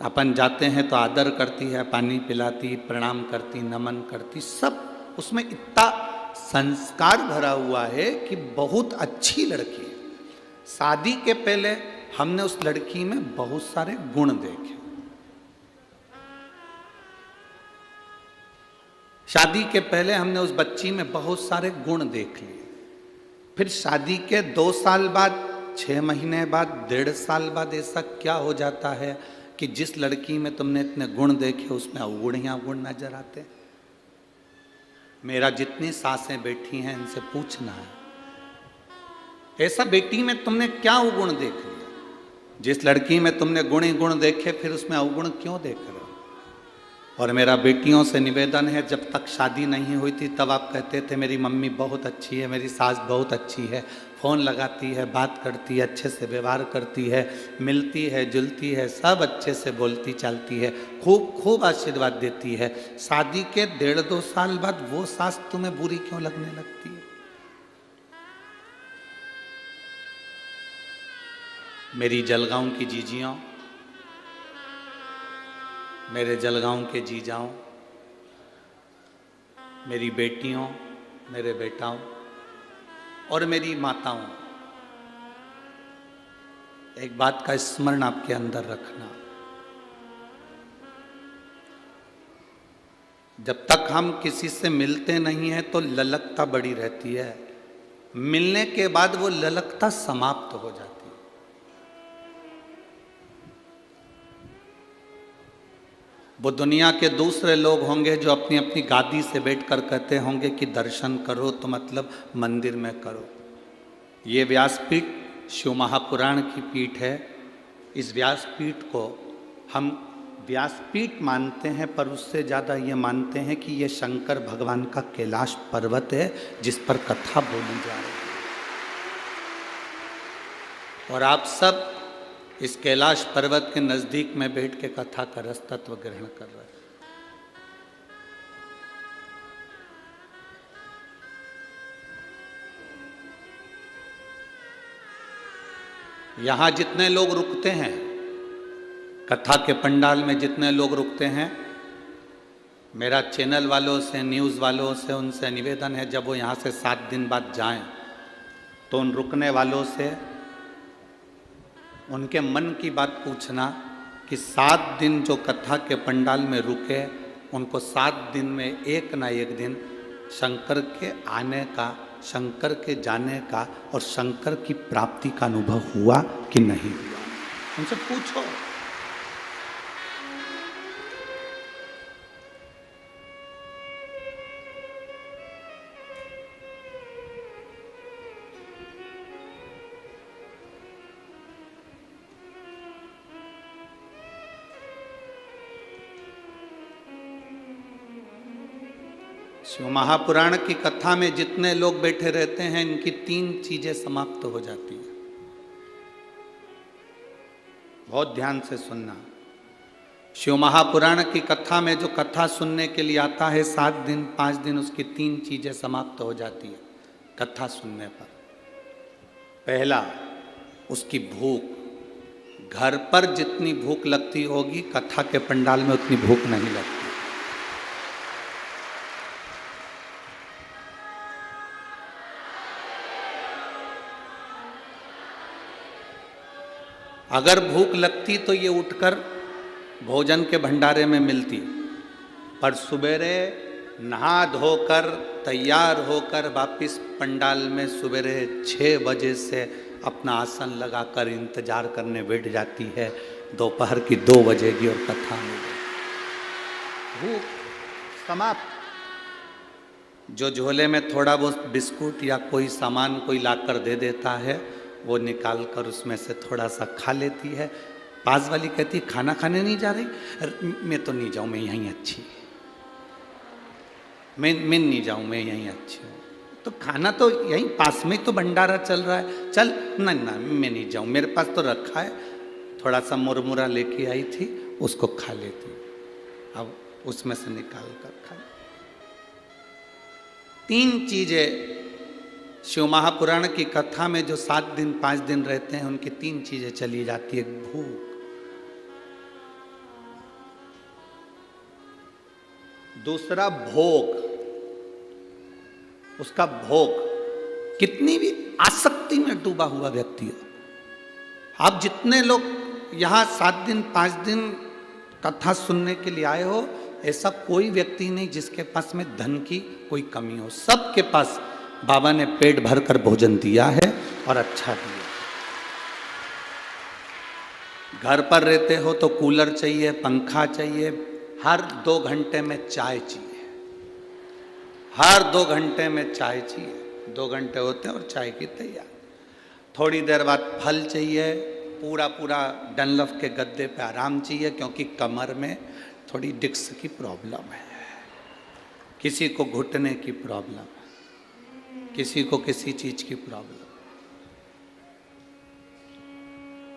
अपन जाते हैं तो आदर करती है, पानी पिलाती, प्रणाम करती, नमन करती, सब उसमें इतना संस्कार भरा हुआ है कि बहुत अच्छी लड़की है। शादी के पहले हमने उस लड़की में बहुत सारे गुण देखे। शादी के पहले हमने उस बच्ची में बहुत सारे गुण देख लिए। फिर शादी के 2 साल बाद, 6 महीने बाद, 1.5 साल बाद ऐसा क्या हो जाता है कि जिस लड़की में तुमने इतने गुण देखे उसमें अवगुण ही अवगुण नजर आते। मेरा जितनी सासें बैठी हैं इनसे पूछना है, ऐसा बेटी में तुमने क्या अवगुण देख लिया? जिस लड़की में तुमने गुण ही गुण देखे फिर उसमें अवगुण क्यों देख रहे हो? और मेरा बेटियों से निवेदन है, जब तक शादी नहीं हुई थी तब आप कहते थे मेरी मम्मी बहुत अच्छी है, मेरी सास बहुत अच्छी है, फ़ोन लगाती है, बात करती है, अच्छे से व्यवहार करती है, मिलती है, जुलती है, सब अच्छे से बोलती चालती है, खूब खूब आशीर्वाद देती है। शादी के 1.5-2 साल बाद वो सास तुम्हें बुरी क्यों लगने लगती है? मेरी जलगांव की जीजियों, मेरे जलगांव के जीजाओं, मेरी बेटियों, मेरे बेटाओं और मेरी माताओं, एक बात का स्मरण आपके अंदर रखना। जब तक हम किसी से मिलते नहीं हैं तो ललकता बड़ी रहती है, मिलने के बाद वो ललकता समाप्त हो जाती है। वो दुनिया के दूसरे लोग होंगे जो अपनी अपनी गादी से बैठकर कहते होंगे कि दर्शन करो तो मतलब मंदिर में करो। ये व्यासपीठ शिव महापुराण की पीठ है। इस व्यासपीठ को हम व्यासपीठ मानते हैं, पर उससे ज़्यादा ये मानते हैं कि ये शंकर भगवान का कैलाश पर्वत है जिस पर कथा बोली जा रही है। और आप सब इस कैलाश पर्वत के नजदीक में बैठ के कथा का रस तत्व ग्रहण कर रहे हैं। यहां जितने लोग रुकते हैं, कथा के पंडाल में जितने लोग रुकते हैं, मेरा चैनल वालों से, न्यूज़ वालों से, उनसे निवेदन है जब वो यहाँ से 7 दिन बाद जाएं तो उन रुकने वालों से उनके मन की बात पूछना कि 7 दिन जो कथा के पंडाल में रुके, उनको 7 दिन में एक ना एक दिन शंकर के आने का, शंकर के जाने का और शंकर की प्राप्ति का अनुभव हुआ कि नहीं हुआ, उनसे पूछो। शिव महापुराण की कथा में जितने लोग बैठे रहते हैं, इनकी 3 चीजें समाप्त हो जाती हैं। बहुत ध्यान से सुनना। शिव महापुराण की कथा में जो कथा सुनने के लिए आता है 7 दिन 5 दिन, उसकी 3 चीजें समाप्त हो जाती है कथा सुनने पर। पहला, उसकी भूख। घर पर जितनी भूख लगती होगी कथा के पंडाल में उतनी भूख नहीं लगती। अगर भूख लगती तो ये उठकर भोजन के भंडारे में मिलती, पर सुबेरे नहा धोकर तैयार होकर वापिस पंडाल में सुबेरे 6 बजे से अपना आसन लगाकर इंतजार करने बैठ जाती है। दोपहर की 2 बजेगी और कथा में भूख समाप्त। जो झोले में थोड़ा बहुत बिस्कुट या कोई सामान कोई लाकर दे देता है, वो निकाल कर उसमें से थोड़ा सा खा लेती है। पास वाली कहती है खाना खाने नहीं जा रही? मैं तो नहीं जाऊँ, मैं यहीं अच्छी, मैं नहीं जाऊँ, मैं यहीं अच्छी हूँ। तो खाना तो यहीं पास में तो भंडारा चल रहा है, चल ना ना मैं नहीं जाऊँ, मेरे पास तो रखा है, थोड़ा सा मुरमुरा लेके आई थी उसको खा लेती, अब उसमें से निकाल कर खा। 3 चीजें शिव महापुराण की कथा में जो 7 दिन 5 दिन रहते हैं उनकी 3 चीजें चली जाती है। भूख, दूसरा भोग, उसका भोग, कितनी भी आसक्ति में डूबा हुआ व्यक्ति हो। आप जितने लोग यहां 7 दिन 5 दिन कथा सुनने के लिए आए हो, ऐसा कोई व्यक्ति नहीं जिसके पास में धन की कोई कमी हो। सबके पास बाबा ने पेट भरकर भोजन दिया है और अच्छा दिया। घर पर रहते हो तो कूलर चाहिए, पंखा चाहिए, हर 2 घंटे में चाय चाहिए, हर 2 घंटे में चाय चाहिए। 2 घंटे होते हैं और चाय की तैयार। थोड़ी देर बाद फल चाहिए, पूरा पूरा डनलफ के गद्दे पे आराम चाहिए, क्योंकि कमर में थोड़ी डिस्क की प्रॉब्लम है, किसी को घुटने की प्रॉब्लम है, किसी को किसी चीज की प्रॉब्लम।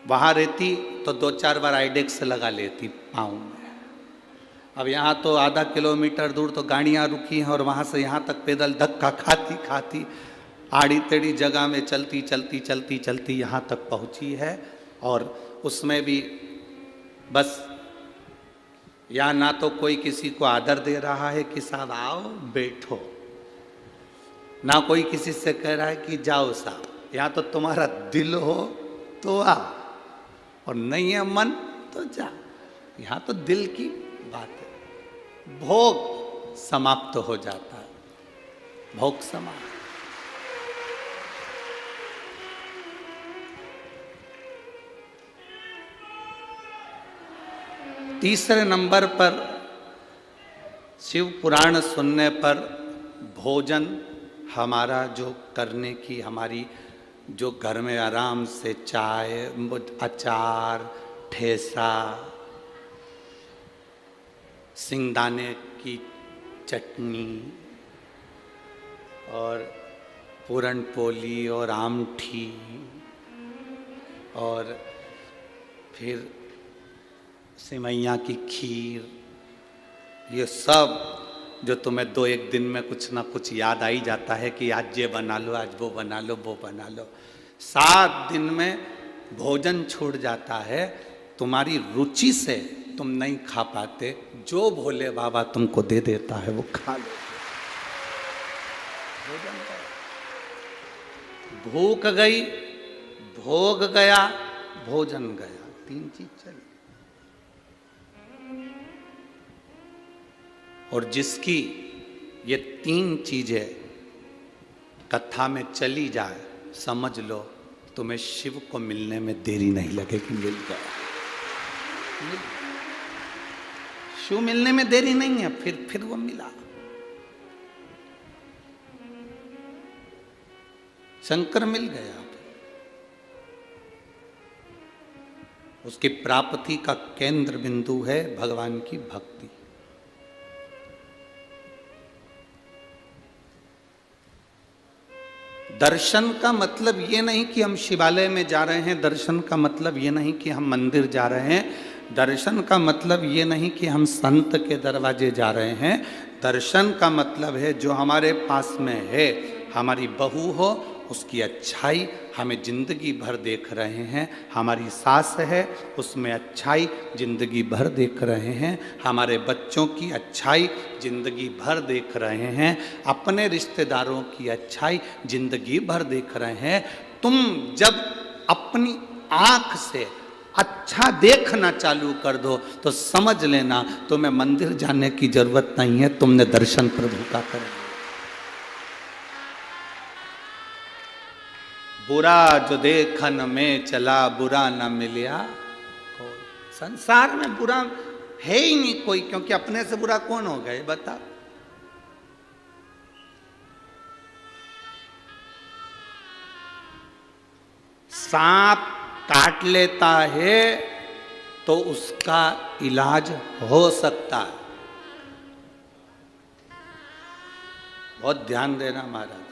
वहां रहती तो 2-4 बार आइडेक्स लगा लेती पाँव में। अब यहाँ तो आधा किलोमीटर दूर तो गाड़ियाँ रुकी हैं और वहाँ से यहाँ तक पैदल धक्का खाती खाती आड़ी टेढ़ी जगह में चलती चलती चलती चलती यहाँ तक पहुँची है। और उसमें भी बस यहाँ ना तो कोई किसी को आदर दे रहा है कि साहब आओ बैठो, ना कोई किसी से कह रहा है कि जाओ साहब। यहाँ तो तुम्हारा दिल हो तो आ, और नहीं है मन तो जा। यहाँ तो दिल की बात है। भोग समाप्त हो जाता है, भोग समाप्त। तीसरे नंबर पर शिव पुराण सुनने पर भोजन हमारा जो करने की, हमारी जो घर में आराम से चाय, अचार, ठेसा, सिंगदाने की चटनी और पूरन पोली और आमठी और फिर सिमैया की खीर, ये सब जो तुम्हें 2-1 दिन में कुछ ना कुछ याद आ ही जाता है कि आज ये बना लो, आज वो बना लो, वो बना लो। 7 दिन में भोजन छूट जाता है। तुम्हारी रुचि से तुम नहीं खा पाते, जो भोले बाबा तुमको दे देता है वो खा लो। भोजन गया, भूख गई, भोग गया, भोजन गया, 3 चीज चली। और जिसकी ये 3 चीजें कथा में चली जाए, समझ लो तुम्हें शिव को मिलने में देरी नहीं लगेगी। मिल गया, शिव मिलने में देरी नहीं है, फिर वो मिला। शंकर मिल गया। उसकी प्राप्ति का केंद्र बिंदु है भगवान की भक्ति। दर्शन का मतलब ये नहीं कि हम शिवालय में जा रहे हैं, दर्शन का मतलब ये नहीं कि हम मंदिर जा रहे हैं, दर्शन का मतलब ये नहीं कि हम संत के दरवाजे जा रहे हैं। दर्शन का मतलब है जो हमारे पास में है, हमारी बहू हो, उसकी अच्छाई हमें जिंदगी भर देख रहे हैं। हमारी सास है, उसमें अच्छाई जिंदगी भर देख रहे हैं। हमारे बच्चों की अच्छाई जिंदगी भर देख रहे हैं। अपने रिश्तेदारों की अच्छाई जिंदगी भर देख रहे हैं। तुम जब अपनी आँख से अच्छा देखना चालू कर दो तो समझ लेना तुम्हें मंदिर जाने की जरूरत नहीं है, तुमने दर्शन प्रभु का कर लिया। बुरा जो देखन में चला, बुरा न मिलिया कोई। संसार में बुरा है ही नहीं कोई, क्योंकि अपने से बुरा कौन हो गए बता। सांप काट लेता है तो उसका इलाज हो सकता है। बहुत ध्यान देना महाराज।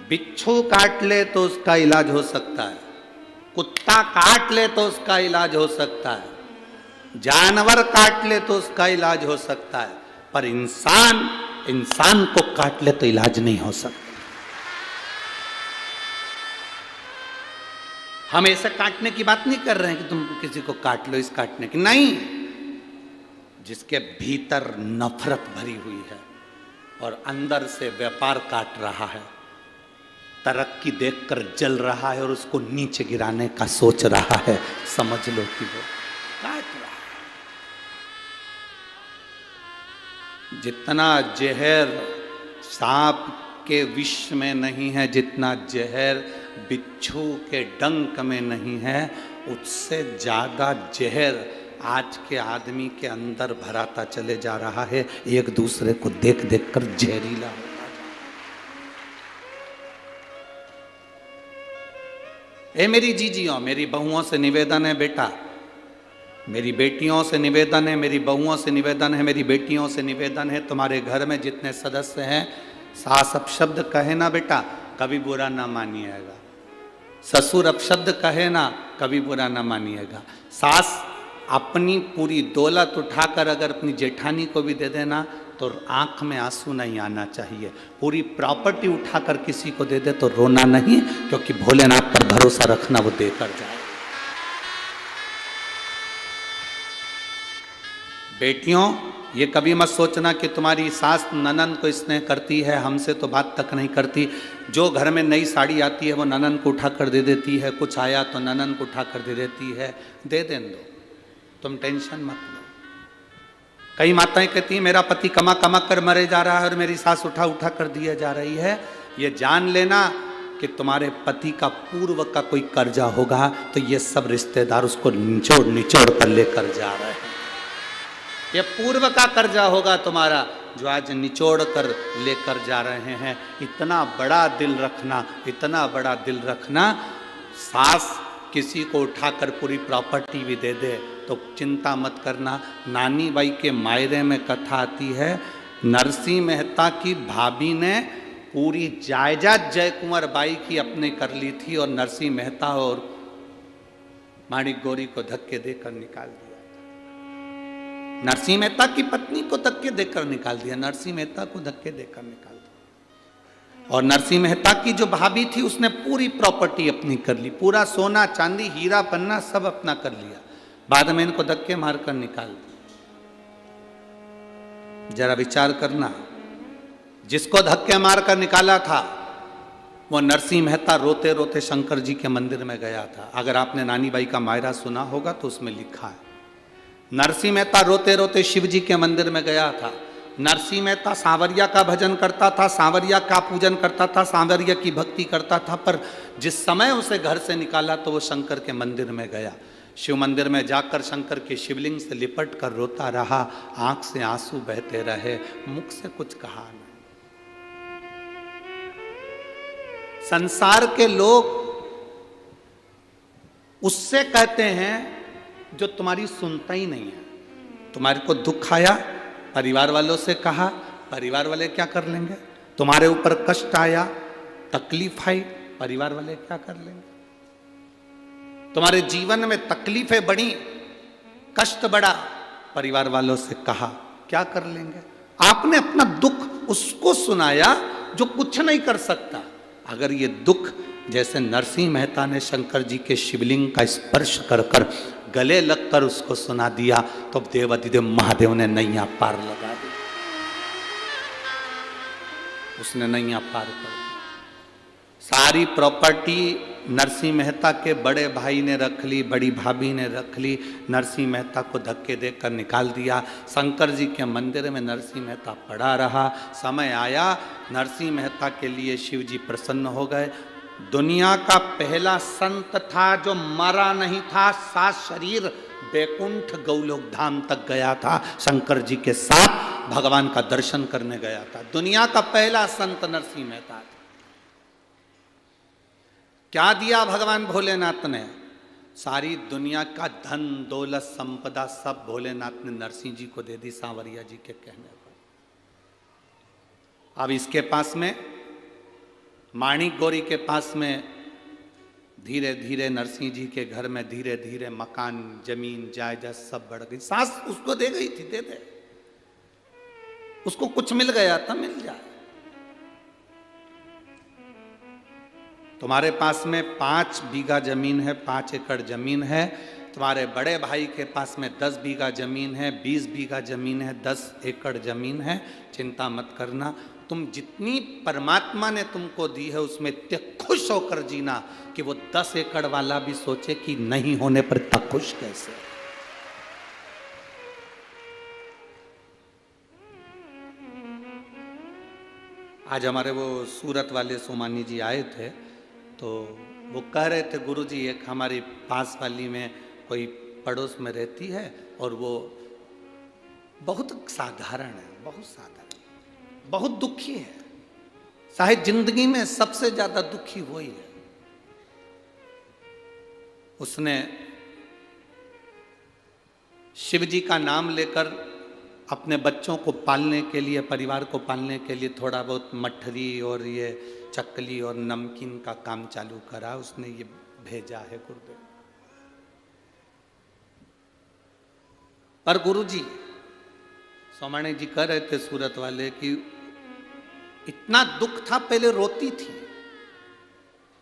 बिच्छू काट ले तो उसका इलाज हो सकता है, कुत्ता काट ले तो उसका इलाज हो सकता है, जानवर काट ले तो उसका इलाज हो सकता है, पर इंसान इंसान को काट ले तो इलाज नहीं हो सकता। हम ऐसे काटने की बात नहीं कर रहे हैं कि तुम किसी को काट लो, इस काटने की नहीं, जिसके भीतर नफरत भरी हुई है और अंदर से व्यापार काट रहा है, तरक्की देखकर जल रहा है और उसको नीचे गिराने का सोच रहा है, समझ लो कि वो काट रहा है। जितना जहर सांप के विष में नहीं है, जितना जहर बिच्छू के डंक में नहीं है, उससे ज्यादा जहर आज के आदमी के अंदर भराता चले जा रहा है, एक दूसरे को देख देख कर जहरीला होता जा रहा है। मेरी जीजियों, मेरी बहुओं से निवेदन है बेटा, मेरी बेटियों से निवेदन है, मेरी बहुओं से निवेदन है, मेरी बेटियों से निवेदन है, तुम्हारे घर में जितने सदस्य हैं, सास अपशब्द कहे ना बेटा, कभी बुरा ना मानिएगा। ससुर अपशब्द कहे ना, कभी बुरा ना मानिएगा। सास अपनी पूरी दौलत उठाकर अगर अपनी जेठानी को भी दे देना तो आंख में आंसू नहीं आना चाहिए। पूरी प्रॉपर्टी उठाकर किसी को दे दे तो रोना नहीं, क्योंकि भोलेनाथ पर भरोसा रखना, वो देकर जाए। बेटियों, ये कभी मत सोचना कि तुम्हारी सास ननन को स्नेह करती है, हमसे तो बात तक नहीं करती। जो घर में नई साड़ी आती है वो ननन को उठा कर दे देती है, कुछ आया तो ननन को उठा कर दे देती है, दे देने दो, तुम टेंशन मत लो। कई माताएं कहती हैं मेरा पति कमा कमा कर मरे जा रहा है और मेरी सास उठा उठा कर दिए जा रही है। ये जान लेना कि तुम्हारे पति का पूर्व का कोई कर्जा होगा, तो ये सब रिश्तेदार उसको निचोड़ निचोड़ कर लेकर जा रहे हैं। ये पूर्व का कर्जा होगा तुम्हारा, जो आज निचोड़ कर लेकर जा रहे हैं। इतना बड़ा दिल रखना, इतना बड़ा दिल रखना। सास किसी को उठाकर पूरी प्रॉपर्टी भी दे दे तो चिंता मत करना। नानी बाई के मायरे में कथा आती है, नरसिंह मेहता की भाभी ने पूरी जायदाद जय कुंवर बाई की अपने कर ली थी और नरसिंह मेहता और माणिक गौरी को धक्के देकर निकाल दिया। नरसिंह मेहता की पत्नी को धक्के देकर निकाल दिया, नरसिंह मेहता को धक्के देकर निकाल दिया। और नरसिंह मेहता की जो भाभी थी उसने पूरी प्रॉपर्टी अपनी कर ली, पूरा सोना चांदी हीरा पन्ना सब अपना कर लिया, बाद में इनको धक्के मारकर निकाल दिया। जरा विचार करना, जिसको धक्के मारकर निकाला था वो नरसिंह मेहता रोते रोते शंकर जी के मंदिर में गया था। अगर आपने नानी बाई का मायरा सुना होगा तो उसमें लिखा है, नरसिंह मेहता रोते रोते शिव जी के मंदिर में गया था। नरसिंह मेहता सांवरिया का भजन करता था, सांवरिया का पूजन करता था, सांवरिया की भक्ति करता था, पर जिस समय उसे घर से निकाला तो वो शंकर के मंदिर में गया। शिव मंदिर में जाकर शंकर के शिवलिंग से लिपट कर रोता रहा, आंख से आंसू बहते रहे, मुख से कुछ कहा नहीं। संसार के लोग उससे कहते हैं जो तुम्हारी सुनता ही नहीं है। तुम्हारे को दुख आया, परिवार वालों से कहा, परिवार वाले क्या कर लेंगे? तुम्हारे ऊपर कष्ट आया, तकलीफ आई, परिवार वाले क्या कर लेंगे? तुम्हारे जीवन में तकलीफें बढ़ी, कष्ट बढ़ा, परिवार वालों से कहा, क्या कर लेंगे? आपने अपना दुख उसको सुनाया जो कुछ नहीं कर सकता। अगर ये दुख जैसे नरसिंह मेहता ने शंकर जी के शिवलिंग का स्पर्श कर कर गले लगकर उसको सुना दिया तो देवाधिदेव महादेव ने नैया पार लगा दी, उसने नैया पार कर दी। सारी प्रॉपर्टी नरसिंह मेहता के बड़े भाई ने रख ली, बड़ी भाभी ने रख ली, नरसिंह मेहता को धक्के देकर निकाल दिया। शंकर जी के मंदिर में नरसिंह मेहता पड़ा रहा। समय आया, नरसिंह मेहता के लिए शिव जी प्रसन्न हो गए। दुनिया का पहला संत था जो मरा नहीं था, सात शरीर बैकुंठ गौलोक धाम तक गया था, शंकर जी के साथ भगवान का दर्शन करने गया था। दुनिया का पहला संत नरसिंह मेहता था। क्या दिया भगवान भोलेनाथ ने? सारी दुनिया का धन दौलत संपदा सब भोलेनाथ ने नरसिंह जी को दे दी, सांवरिया जी के कहने पर। अब इसके पास में, माणिक गौरी के पास में, धीरे धीरे नरसिंह जी के घर में धीरे धीरे मकान, जमीन, जायदाद सब बढ़ गई। सास उसको दे गई थी, दे दे। उसको कुछ मिल गया था, मिल जाए। तुम्हारे पास में 5 बीघा जमीन है, 5 एकड़ जमीन है, तुम्हारे बड़े भाई के पास में 10 बीघा जमीन है, 20 बीघा जमीन है, 10 एकड़ जमीन है, चिंता मत करना। तुम जितनी परमात्मा ने तुमको दी है उसमें इतने खुश होकर जीना कि वो 10 एकड़ वाला भी सोचे कि नहीं होने पर इतना खुश कैसे। आज हमारे वो सूरत वाले सोमानी जी आए थे, तो वो कह रहे थे गुरुजी एक हमारी पास वाली में कोई पड़ोस में रहती है और वो बहुत साधारण है, बहुत साधारण, बहुत दुखी है, शायद जिंदगी में सबसे ज्यादा दुखी वही है। उसने शिव जी का नाम लेकर अपने बच्चों को पालने के लिए, परिवार को पालने के लिए थोड़ा बहुत मठरी और ये चकली और नमकीन का काम चालू करा, उसने ये भेजा है गुरुदेव। पर गुरुजी सोमानी जी कह रहे थे सूरत वाले कि इतना दुख था, पहले रोती थी।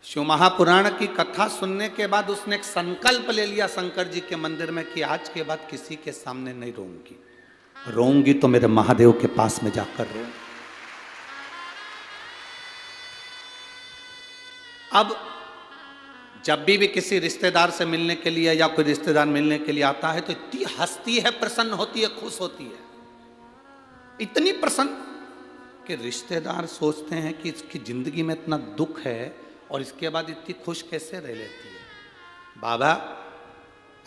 शिव महापुराण की कथा सुनने के बाद उसने एक संकल्प ले लिया शंकर जी के मंदिर में कि आज के बाद किसी के सामने नहीं रोऊंगी, रोऊंगी तो मेरे महादेव के पास में जाकर रो। अब जब भी किसी रिश्तेदार से मिलने के लिए या कोई रिश्तेदार मिलने के लिए आता है तो इतनी हंसती है, प्रसन्न होती है, खुश होती है, इतनी प्रसन्न कि रिश्तेदार सोचते हैं कि इसकी जिंदगी में इतना दुख है और इसके बाद इतनी खुश कैसे रह लेती है। बाबा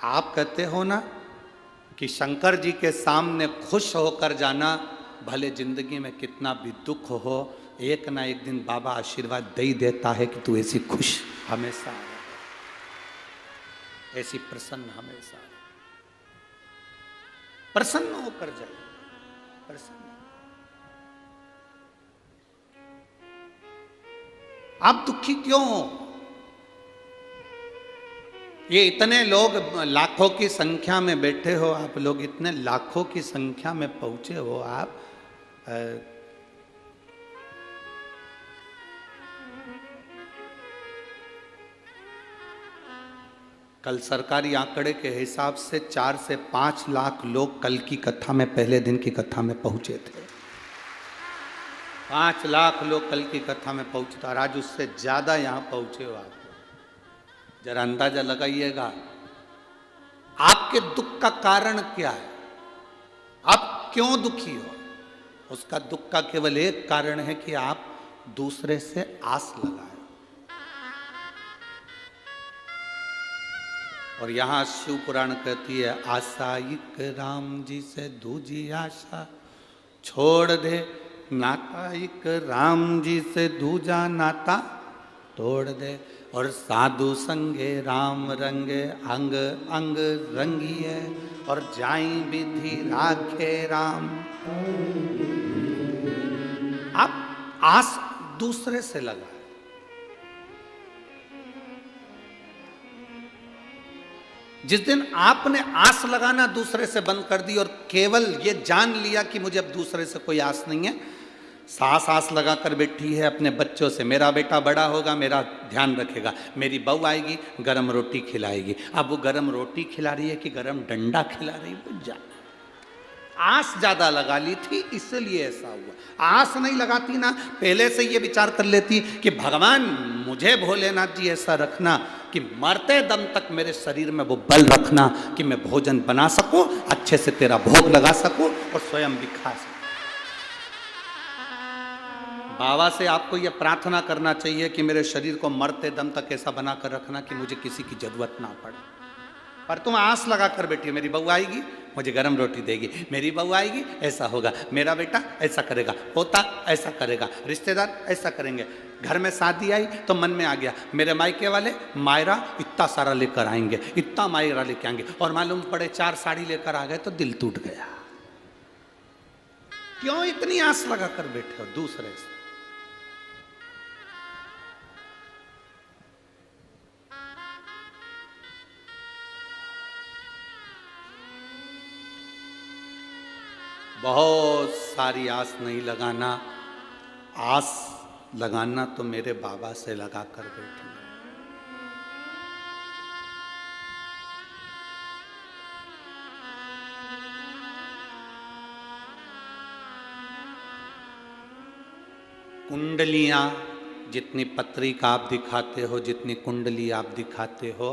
आप कहते हो ना कि शंकर जी के सामने खुश होकर जाना, भले जिंदगी में कितना भी दुख हो, एक ना एक दिन बाबा आशीर्वाद दे ही देता है कि तू ऐसी खुश हमेशा रहे, ऐसी प्रसन्न हमेशा रहे, प्रसन्न होकर जाए, प्रसन्न। आप दुखी क्यों हो? ये इतने लोग लाखों की संख्या में बैठे हो, आप लोग इतने लाखों की संख्या में पहुंचे हो, आप कल सरकारी आंकड़े के हिसाब से 4 से 5 लाख लोग कल की कथा में, पहले दिन की कथा में पहुंचे थे। 5 लाख लोग कल की कथा में पहुंचे थे और आज उससे ज्यादा यहां पहुंचे हो। आप जरा अंदाजा लगाइएगा आपके दुख का कारण क्या है, आप क्यों दुखी हो। उसका दुख का केवल एक कारण है कि आप दूसरे से आस लगाए। और यहां शिव पुराण कहती है, आशाइक राम जी से दूजी आशा छोड़ दे, नाताइक राम जी से दूजा नाता तोड़ दे, और साधु संगे राम रंगे अंग अंग रंगिए, और जाई विधि राखे राम। आप आस दूसरे से लगाए। जिस दिन आपने आस लगाना दूसरे से बंद कर दी और केवल ये जान लिया कि मुझे अब दूसरे से कोई आस नहीं है, सास आस लगा कर बैठी है अपने बच्चों से, मेरा बेटा बड़ा होगा, मेरा ध्यान रखेगा, मेरी बहू आएगी गरम रोटी खिलाएगी। अब वो गरम रोटी खिला रही है कि गरम डंडा खिला रही है, बुझ जा। आस ज्यादा लगा ली थी इसलिए ऐसा हुआ। आस नहीं लगाती ना, पहले से ये विचार कर लेती कि भगवान मुझे भोलेनाथ जी ऐसा रखना कि मरते दम तक मेरे शरीर में वो बल रखना कि मैं भोजन बना सकूं, अच्छे से तेरा भोग लगा सकूं और स्वयं भी खा सकूं। बाबा से आपको यह प्रार्थना करना चाहिए कि मेरे शरीर को मरते दम तक ऐसा बना कर रखना कि मुझे किसी की जरूरत ना पड़े। पर तुम आस लगा कर बैठी हो, मेरी बहू आएगी मुझे गरम रोटी देगी, मेरी बहू आएगी ऐसा होगा, मेरा बेटा ऐसा करेगा, पोता ऐसा करेगा, रिश्तेदार ऐसा करेंगे। घर में शादी आई तो मन में आ गया मेरे मायके वाले मायरा इतना सारा लेकर आएंगे, इतना मायरा लेके आएंगे, और मालूम पड़े 4 साड़ी लेकर आ गए तो दिल टूट गया। क्यों इतनी आस लगा कर बैठे हो दूसरे से? बहुत सारी आस नहीं लगाना, आस लगाना तो मेरे बाबा से लगा कर बैठना। कुंडलियां, जितनी पत्रिका आप दिखाते हो, जितनी कुंडली आप दिखाते हो,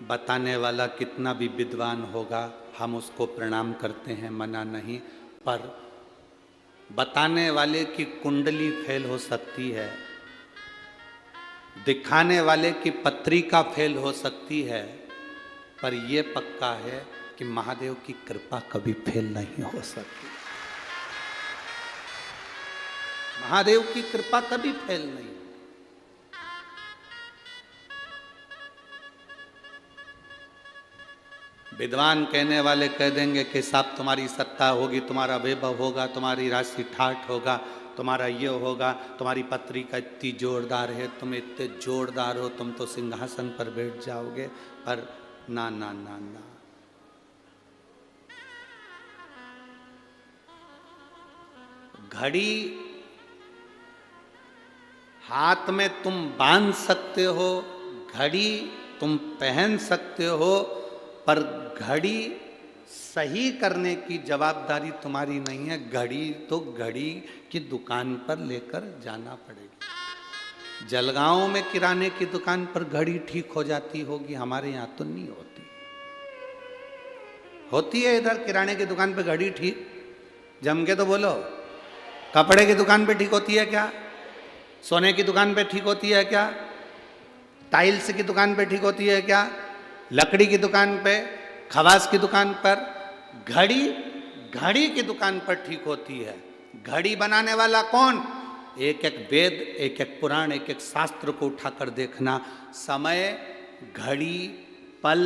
बताने वाला कितना भी विद्वान होगा हम उसको प्रणाम करते हैं, मना नहीं, पर बताने वाले की कुंडली फेल हो सकती है, दिखाने वाले की पत्रिका फेल हो सकती है, पर यह पक्का है कि महादेव की कृपा कभी फेल नहीं हो सकती। महादेव की कृपा कभी फेल नहीं। विद्वान कहने वाले कह देंगे कि साहब तुम्हारी सत्ता होगी, तुम्हारा वैभव होगा, तुम्हारी राशि ठाठ होगा, तुम्हारा ये होगा, तुम्हारी पत्रिका इतनी जोरदार है, तुम इतने जोरदार हो, तुम तो सिंहासन पर बैठ जाओगे। पर ना ना ना ना, घड़ी हाथ में तुम बांध सकते हो, घड़ी तुम पहन सकते हो, पर घड़ी सही करने की जवाबदारी तुम्हारी नहीं है। घड़ी तो घड़ी की दुकान पर लेकर जाना पड़ेगी। जलगांव में किराने की दुकान पर घड़ी ठीक हो जाती होगी, हमारे यहाँ तो नहीं होती। होती है इधर किराने की दुकान पर घड़ी ठीक? जम के तो बोलो। कपड़े की दुकान पे ठीक होती है क्या? सोने की दुकान पे ठीक होती है क्या? टाइल्स की दुकान पे ठीक होती है क्या? लकड़ी की दुकान पे, खवास की दुकान पर? घड़ी की दुकान पर ठीक होती है। घड़ी बनाने वाला कौन? एक एक वेद, एक एक पुराण, एक एक शास्त्र को उठाकर देखना। समय, घड़ी, पल,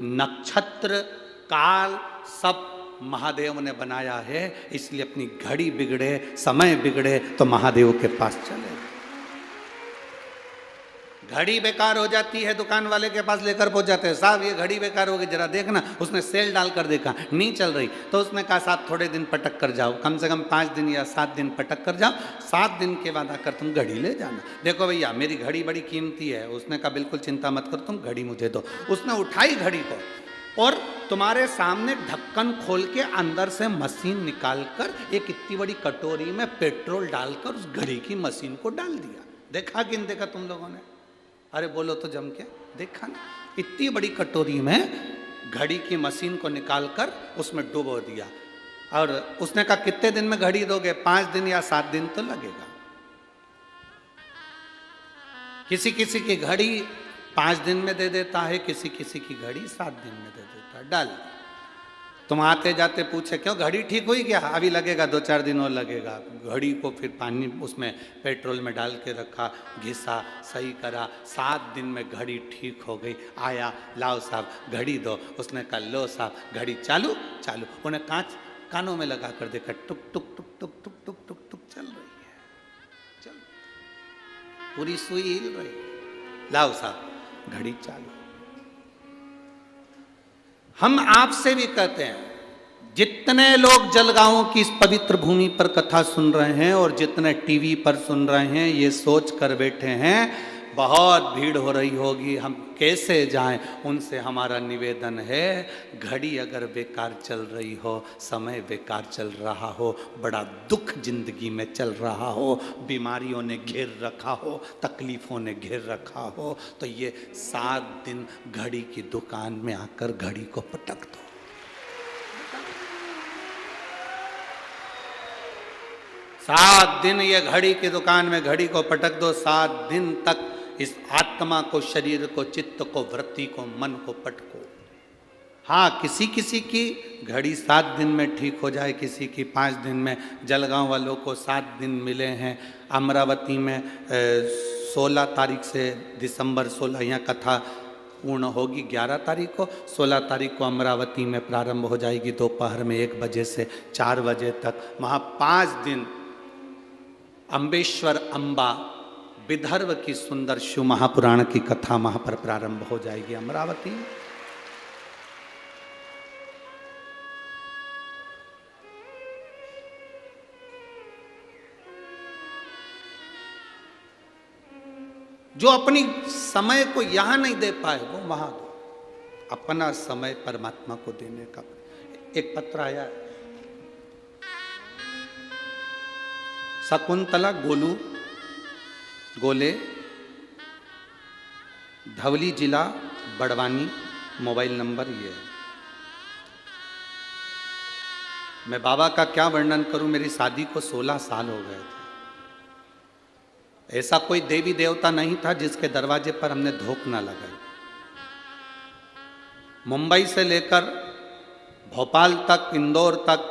नक्षत्र, काल सब महादेव ने बनाया है। इसलिए अपनी घड़ी बिगड़े, समय बिगड़े तो महादेव के पास चले। घड़ी बेकार हो जाती है, दुकान वाले के पास लेकर पहुंच जाते हैं, साहब ये घड़ी बेकार हो गई, जरा देखना। उसने सेल डालकर देखा, नहीं चल रही, तो उसने कहा साहब थोड़े दिन पटक कर जाओ, कम से कम 5 दिन या 7 दिन पटक कर जाओ, 7 दिन के बाद आकर तुम घड़ी ले जाना। देखो भैया मेरी घड़ी बड़ी कीमती है। उसने कहा बिल्कुल चिंता मत करो, तुम घड़ी मुझे दो। उसने उठाई घड़ी को और तुम्हारे सामने ढक्कन खोल के अंदर से मशीन निकालकर एक इतनी बड़ी कटोरी में पेट्रोल डालकर उस घड़ी की मशीन को डाल दिया। देखा कि नहीं देखा तुम लोगों ने? अरे बोलो तो जम के, देखा ना? इतनी बड़ी कटोरी में घड़ी की मशीन को निकालकर उसमें डुबो दिया। और उसने कहा कितने दिन में घड़ी दोगे? 5 दिन या 7 दिन तो लगेगा। किसी किसी की घड़ी 5 दिन में दे देता है, किसी किसी की घड़ी 7 दिन में दे देता है। डाल तुम आते जाते पूछे क्यों घड़ी ठीक हुई क्या? अभी लगेगा, 2-4 दिन और लगेगा। घड़ी को फिर पानी उसमें पेट्रोल में डाल के रखा, घिसा, सही करा, 7 दिन में घड़ी ठीक हो गई। आया, लाओ साहब घड़ी दो। उसने कहा लो साहब घड़ी चालू चालू। उन्हें कानों में लगा कर देखा, टुक टुक टुक टुक टुक टुक टुक टुक चल रही है, चल पूरी सुई हिल रही है। लाओ साहब घड़ी चालू। हम आपसे भी कहते हैं, जितने लोग जलगांव की इस पवित्र भूमि पर कथा सुन रहे हैं और जितने टीवी पर सुन रहे हैं, ये सोच कर बैठे हैं बहुत भीड़ हो रही होगी, हम कैसे जाएं। उनसे हमारा निवेदन है, घड़ी अगर बेकार चल रही हो, समय बेकार चल रहा हो, बड़ा दुख जिंदगी में चल रहा हो, बीमारियों ने घेर रखा हो, तकलीफों ने घेर रखा हो, तो ये 7 दिन घड़ी की दुकान में आकर घड़ी को पटक दो। 7 दिन ये घड़ी की दुकान में घड़ी को पटक दो। 7 दिन तक इस आत्मा को, शरीर को, चित्त को, वृत्ति को, मन को पटको। हाँ, किसी किसी की घड़ी 7 दिन में ठीक हो जाए, किसी की 5 दिन में। जलगांव वालों को 7 दिन मिले हैं। अमरावती में 16 तारीख से दिसंबर 16 यहाँ कथा पूर्ण होगी। 11 तारीख को, 16 तारीख को अमरावती में प्रारंभ हो जाएगी दोपहर में 1 बजे से 4 बजे तक। वहाँ 5 दिन अम्बेश्वर अम्बा विदर्भ की सुंदर शिव महापुराण की कथा वहाँ पर प्रारंभ हो जाएगी अमरावती में। जो अपनी समय को यहां नहीं दे पाए वो वहां दो, अपना समय परमात्मा को देने का। एक पत्र आया, शकुंतला गोले, धवली जिला बड़वानी, मोबाइल नंबर ये है। मैं बाबा का क्या वर्णन करूं, मेरी शादी को 16 साल हो गए थे। ऐसा कोई देवी देवता नहीं था जिसके दरवाजे पर हमने धोख ना लगाई। मुंबई से लेकर भोपाल तक, इंदौर तक,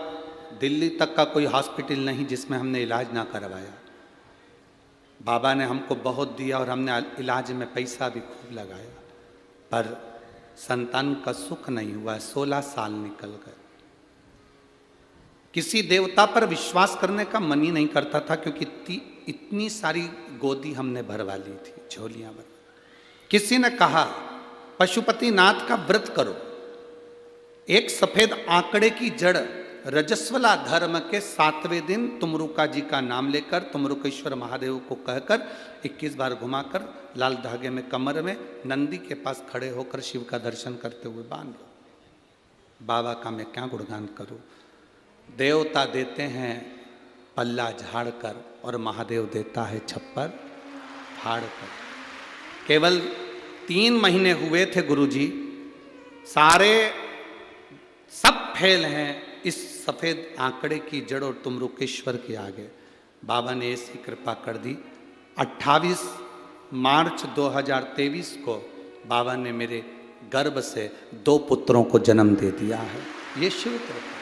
दिल्ली तक का कोई हॉस्पिटल नहीं जिसमें हमने इलाज ना करवाया। बाबा ने हमको बहुत दिया और हमने इलाज में पैसा भी खूब लगाया, पर संतान का सुख नहीं हुआ। 16 साल निकल गए। किसी देवता पर विश्वास करने का मन ही नहीं करता था, क्योंकि इतनी सारी गोदी हमने भरवा ली थी, झोलियां भर। किसी ने कहा पशुपतिनाथ का व्रत करो, एक सफेद आंकड़े की जड़ रजस्वला धर्म के 7वें दिन तुमरुका जी का नाम लेकर, तुमरुकेश्वर महादेव को कहकर 21 बार घुमाकर लाल धागे में कमर में नंदी के पास खड़े होकर शिव का दर्शन करते हुए बांध लो। बाबा का मैं क्या गुणगान करूं। देवता देते हैं पल्ला झाड़ कर और महादेव देता है छप्पर फाड़ कर। केवल 3 महीने हुए थे गुरुजी, सब फेल हैं इस सफेद आंकड़े की जड़ और तुमरुकेश्वर के आगे। बाबा ने ऐसी कृपा कर दी। 28 मार्च 2023 को बाबा ने मेरे गर्भ से 2 पुत्रों को जन्म दे दिया है। ये शिव कृपा।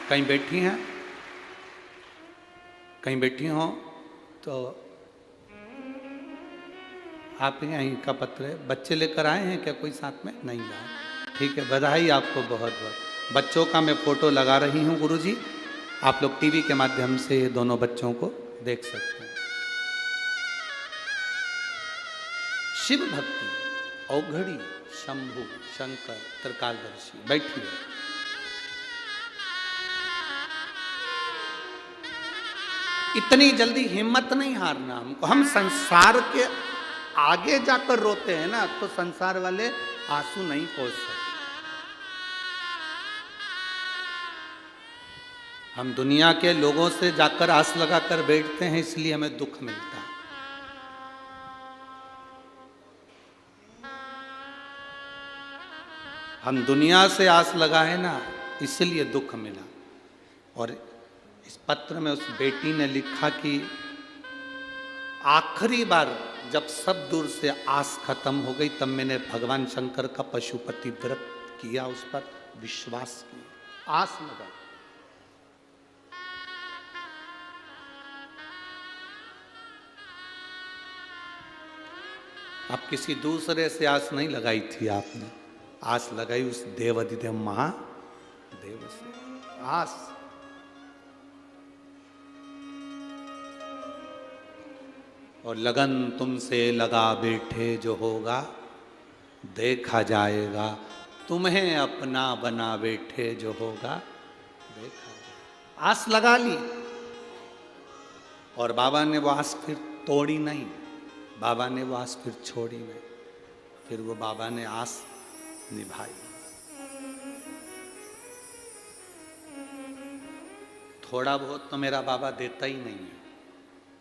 कहीं बैठी हैं, कहीं बैठी हो तो आप यहीं का पत्र है। बच्चे लेकर आए हैं क्या कोई साथ में? नहीं लाए, ठीक है, बधाई आपको बहुत बहुत। बच्चों का मैं फोटो लगा रही हूँ गुरुजी, आप लोग टीवी के माध्यम से ये दोनों बच्चों को देख सकते हैं। शिव भक्ति औघड़ी शंभु शंकर त्रिकालदर्शी। बैठिए। इतनी जल्दी हिम्मत नहीं हारना हमको। हम संसार के आगे जाकर रोते हैं ना, तो संसार वाले आंसू नहीं पोंछ सकते। हम दुनिया के लोगों से जाकर आस लगाकर बैठते हैं, इसलिए हमें दुख मिलता है। हम दुनिया से आस लगाए ना, इसलिए दुख मिला। और इस पत्र में उस बेटी ने लिखा कि आखिरी बार जब सब दूर से आस खत्म हो गई, तब मैंने भगवान शंकर का पशुपति व्रत किया, उस पर विश्वास किया, आस लगाई। अब किसी दूसरे से आस नहीं लगाई थी आपने, आस लगाई उस देवाधिदेव महादेव से। आस और लगन तुमसे लगा बैठे जो होगा, देखा जाएगा। तुम्हें अपना बना बैठे जो होगा, देखा जाएगा। आस लगा ली और बाबा ने वो आस फिर तोड़ी नहीं, बाबा ने वो आस फिर छोड़ी नहीं, फिर वो बाबा ने आस निभाई। थोड़ा बहुत तो मेरा बाबा देता ही नहीं है।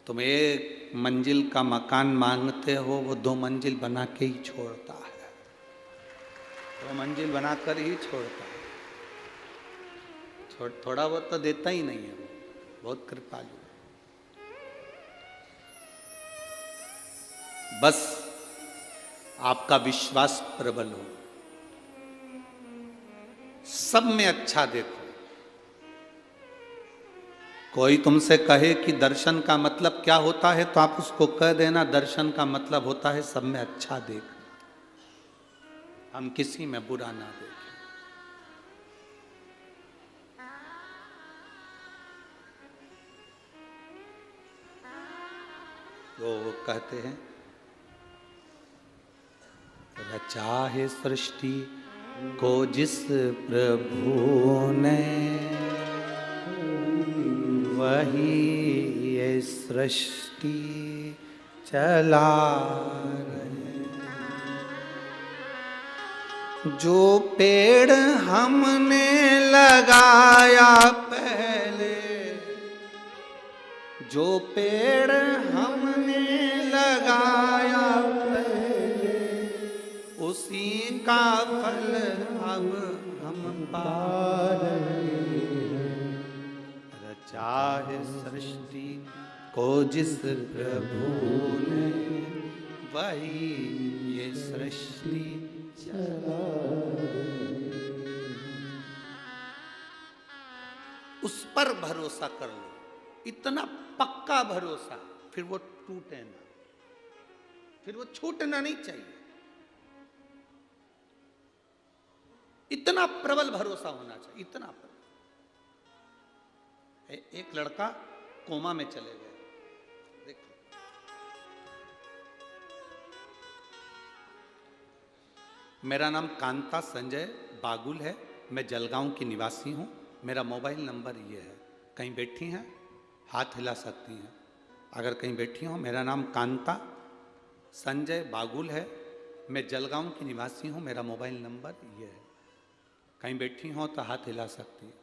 तुम 1 मंजिल का मकान मांगते हो, वो 2 मंजिल बना के ही छोड़ता है, 2 मंजिल बनाकर ही छोड़ता है। थोड़ा बहुत तो देता ही नहीं है, वो बहुत कृपालु। बस आपका विश्वास प्रबल हो, सब में अच्छा देखो। कोई तुमसे कहे कि दर्शन का मतलब क्या होता है, तो आप उसको कह देना दर्शन का मतलब होता है सब में अच्छा देखना, हम किसी में बुरा ना देखें। वो कहते हैं रचा है सृष्टि को जिस प्रभु ने, वही ये सृष्टि चला रहे। जो पेड़ हमने लगाया पहले, जो पेड़ हमने लगाया पहले, उसी का फल अब हम पा रहे हैं। रचा है सृष्टि को जिस प्रभु ने, वही ये सृष्टि चला रहे। उस पर भरोसा कर लो, इतना पक्का भरोसा, फिर वो टूटे ना, फिर वो छूटना नहीं चाहिए। इतना प्रबल भरोसा होना चाहिए, इतना प्रबल। एक लड़का कोमा में चले गए, देखो मेरा नाम कांता संजय बागुल है, मैं जलगांव की निवासी हूं। मेरा मोबाइल नंबर ये है, कहीं बैठी हैं हाथ हिला सकती हैं अगर कहीं बैठी हो। मेरा नाम कांता संजय बागुल है, मैं जलगांव की निवासी हूं। मेरा मोबाइल नंबर ये है, कहीं बैठी हो तो हाथ हिला सकती हैं,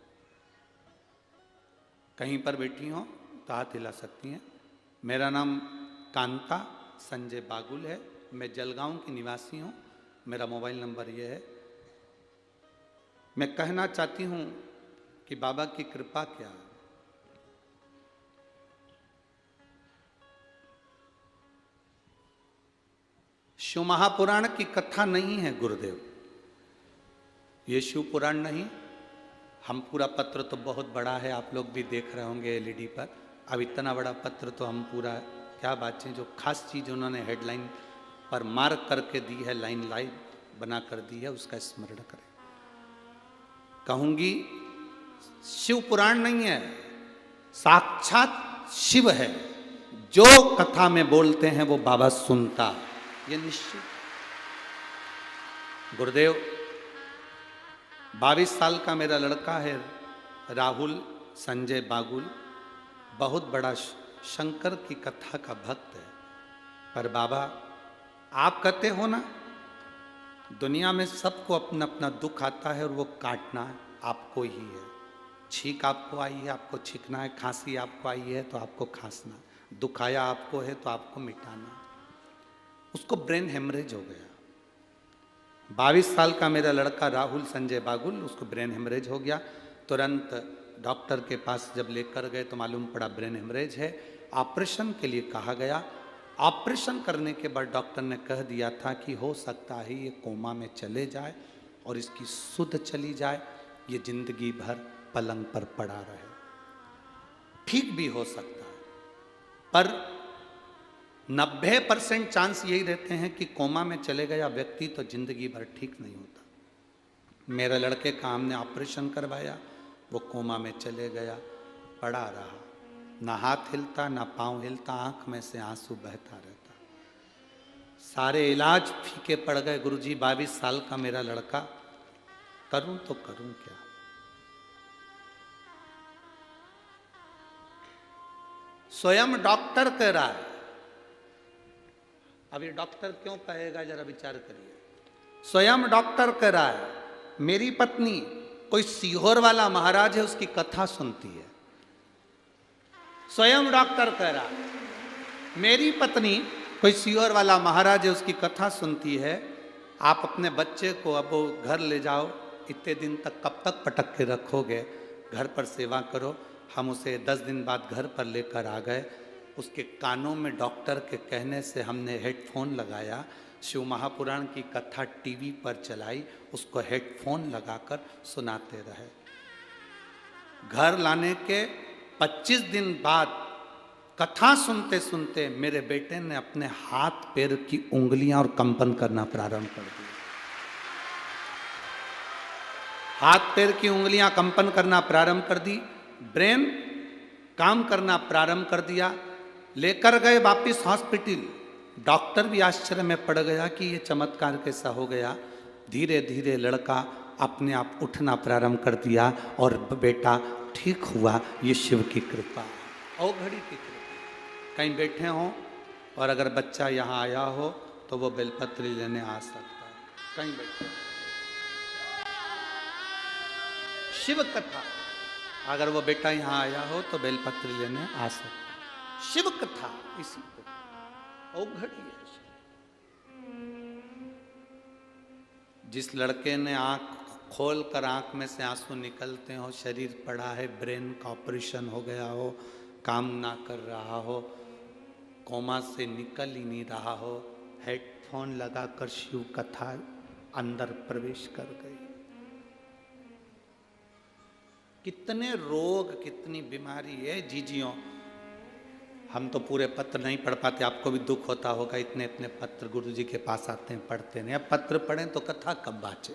कहीं पर बैठी हो तो हाथ हिला सकती हैं। मेरा नाम कांता संजय बागुल है, मैं जलगांव की निवासी हूं। मेरा मोबाइल नंबर ये है। मैं कहना चाहती हूं कि बाबा की कृपा क्या है। शिव महापुराण की कथा नहीं है गुरुदेव, ये शिव पुराण नहीं। हम पूरा पत्र तो बहुत बड़ा है, आप लोग भी देख रहे होंगे एलईडी पर। अब इतना बड़ा पत्र तो हम पूरा, क्या बात है, जो खास चीज उन्होंने हेडलाइन पर मार्क करके दी है, लाइन लाइन बना कर दी है, उसका स्मरण करें। कहूंगी शिव पुराण नहीं है, साक्षात शिव है। जो कथा में बोलते हैं वो बाबा सुनता, ये निश्चित। गुरुदेव 22 साल का मेरा लड़का है राहुल संजय बागुल, बहुत बड़ा शंकर की कथा का भक्त है। पर बाबा आप कहते हो ना, दुनिया में सबको अपना अपना दुख आता है और वो काटना आपको ही है। छींक आपको आई है, आपको छींकना है। खांसी आपको आई है तो आपको खांसना, दुख आया आपको है तो आपको मिटाना। उसको ब्रेन हेमरेज हो गया। 22 साल का मेरा लड़का राहुल संजय बागुल, उसको ब्रेन हेमरेज हो गया। तुरंत डॉक्टर के पास जब लेकर गए तो मालूम पड़ा ब्रेन हेमरेज है। ऑपरेशन के लिए कहा गया। ऑपरेशन करने के बाद डॉक्टर ने कह दिया था कि हो सकता है ये कोमा में चले जाए और इसकी सुध चली जाए, ये जिंदगी भर पलंग पर पड़ा रहे। ठीक भी हो सकता है, पर 90% चांस यही रहते हैं कि कोमा में चले गया व्यक्ति तो जिंदगी भर ठीक नहीं होता। मेरे लड़के का हमने ऑपरेशन करवाया, वो कोमा में चले गया, पड़ा रहा, ना हाथ हिलता ना पांव हिलता, आंख में से आंसू बहता रहता। सारे इलाज फीके पड़ गए। गुरुजी 22 साल का मेरा लड़का, करूं तो करूं क्या। स्वयं डॉक्टर कह रहा है। अब ये डॉक्टर क्यों कहेगा, जरा विचार करिए। स्वयं डॉक्टर कह रहा है, मेरी पत्नी कोई सीहोर वाला महाराज है, उसकी कथा सुनती है। स्वयं डॉक्टर कह रहा है, मेरी पत्नी कोई सीहोर वाला महाराज है, उसकी कथा सुनती है। आप अपने बच्चे को अब घर ले जाओ, इतने दिन तक कब तक पटक के रखोगे, घर पर सेवा करो। हम उसे 10 दिन बाद घर पर लेकर आ गए। उसके कानों में डॉक्टर के कहने से हमने हेडफोन लगाया, शिव महापुराण की कथा टीवी पर चलाई, उसको हेडफोन लगाकर सुनाते रहे। घर लाने के 25 दिन बाद कथा सुनते सुनते मेरे बेटे ने अपने हाथ पैर की उंगलियां और कंपन करना प्रारंभ कर दिया। हाथ पैर की उंगलियां कंपन करना प्रारंभ कर दी, ब्रेन काम करना प्रारंभ कर दिया। लेकर गए वापिस हॉस्पिटल। डॉक्टर भी आश्चर्य में पड़ गया कि ये चमत्कार कैसा हो गया। धीरे धीरे लड़का अपने आप उठना प्रारंभ कर दिया और बेटा ठीक हुआ। ये शिव की कृपा, अवघड़ी की कृपा। कहीं बैठे हों और अगर बच्चा यहाँ आया हो तो वो बेलपत्री लेने आ सकता है। कहीं बैठे शिव कथा, अगर वो बेटा यहाँ आया हो तो बेलपत्री लेने आ सकता है। शिव कथा इसी को औघड़ी है। जिस लड़के ने आंख खोल कर आंख में से आंसू निकलते हो, शरीर पड़ा है, ब्रेन का ऑपरेशन हो गया हो, काम ना कर रहा हो, कोमा से निकल ही नहीं रहा हो, हेडफोन लगाकर शिव कथा अंदर प्रवेश कर गई। कितने रोग, कितनी बीमारी है जीजियों। हम तो पूरे पत्र नहीं पढ़ पाते, आपको भी दुख होता होगा, इतने इतने पत्र गुरुजी के पास आते हैं, पढ़ते नहीं। अब पत्र पढ़ें तो कथा कब बाचे।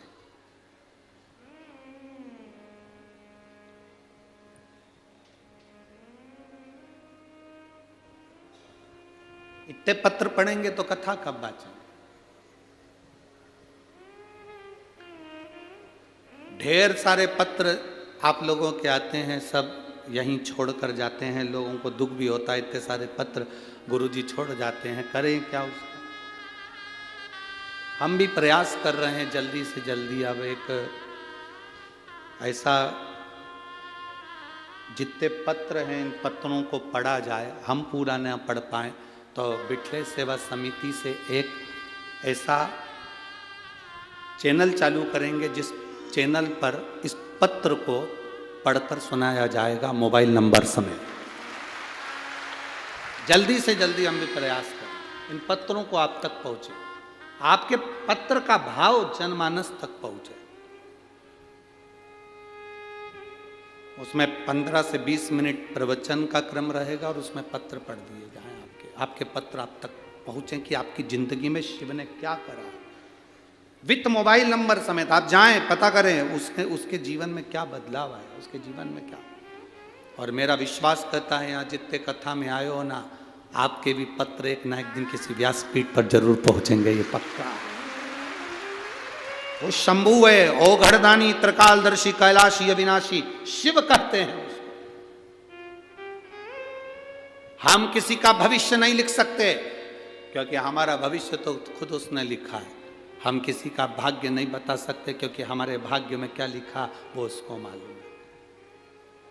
इतने पत्र पढ़ेंगे तो कथा कब बाचे। ढेर सारे पत्र आप लोगों के आते हैं, सब यहीं छोड़कर जाते हैं। लोगों को दुख भी होता है, इतने सारे पत्र गुरुजी छोड़ जाते हैं, करें क्या उसका। हम भी प्रयास कर रहे हैं जल्दी से जल्दी अब एक ऐसा, जितने पत्र हैं इन पत्रों को पढ़ा जाए। हम पूरा न पढ़ पाए तो बिठले सेवा समिति से एक ऐसा चैनल चालू करेंगे जिस चैनल पर इस पत्र को पढ़कर सुनाया जाएगा मोबाइल नंबर समेत। जल्दी से जल्दी हम भी प्रयास करें इन पत्रों को आप तक पहुंचे, आपके पत्र का भाव जनमानस तक पहुंचे। उसमें 15 से 20 मिनट प्रवचन का क्रम रहेगा और उसमें पत्र पढ़ दिए जाएं। आपके पत्र आप तक पहुंचे कि आपकी जिंदगी में शिव ने क्या करा है। विथ मोबाइल नंबर समेत आप जाएं, पता करें उसके जीवन में क्या बदलाव आया, उसके जीवन में क्या। और मेरा विश्वास करता है यहाँ जितने कथा में आए हो ना, आपके भी पत्र एक ना एक दिन किसी व्यासपीठ पर जरूर पहुंचेंगे, ये पक्का। वो शंभु है, ओघड़दानी, त्रिकालदर्शी, कैलाशी, अविनाशी, शिव कहते हैं उसको। हम किसी का भविष्य नहीं लिख सकते क्योंकि हमारा भविष्य तो खुद उसने लिखा है। हम किसी का भाग्य नहीं बता सकते क्योंकि हमारे भाग्य में क्या लिखा वो उसको मालूम है।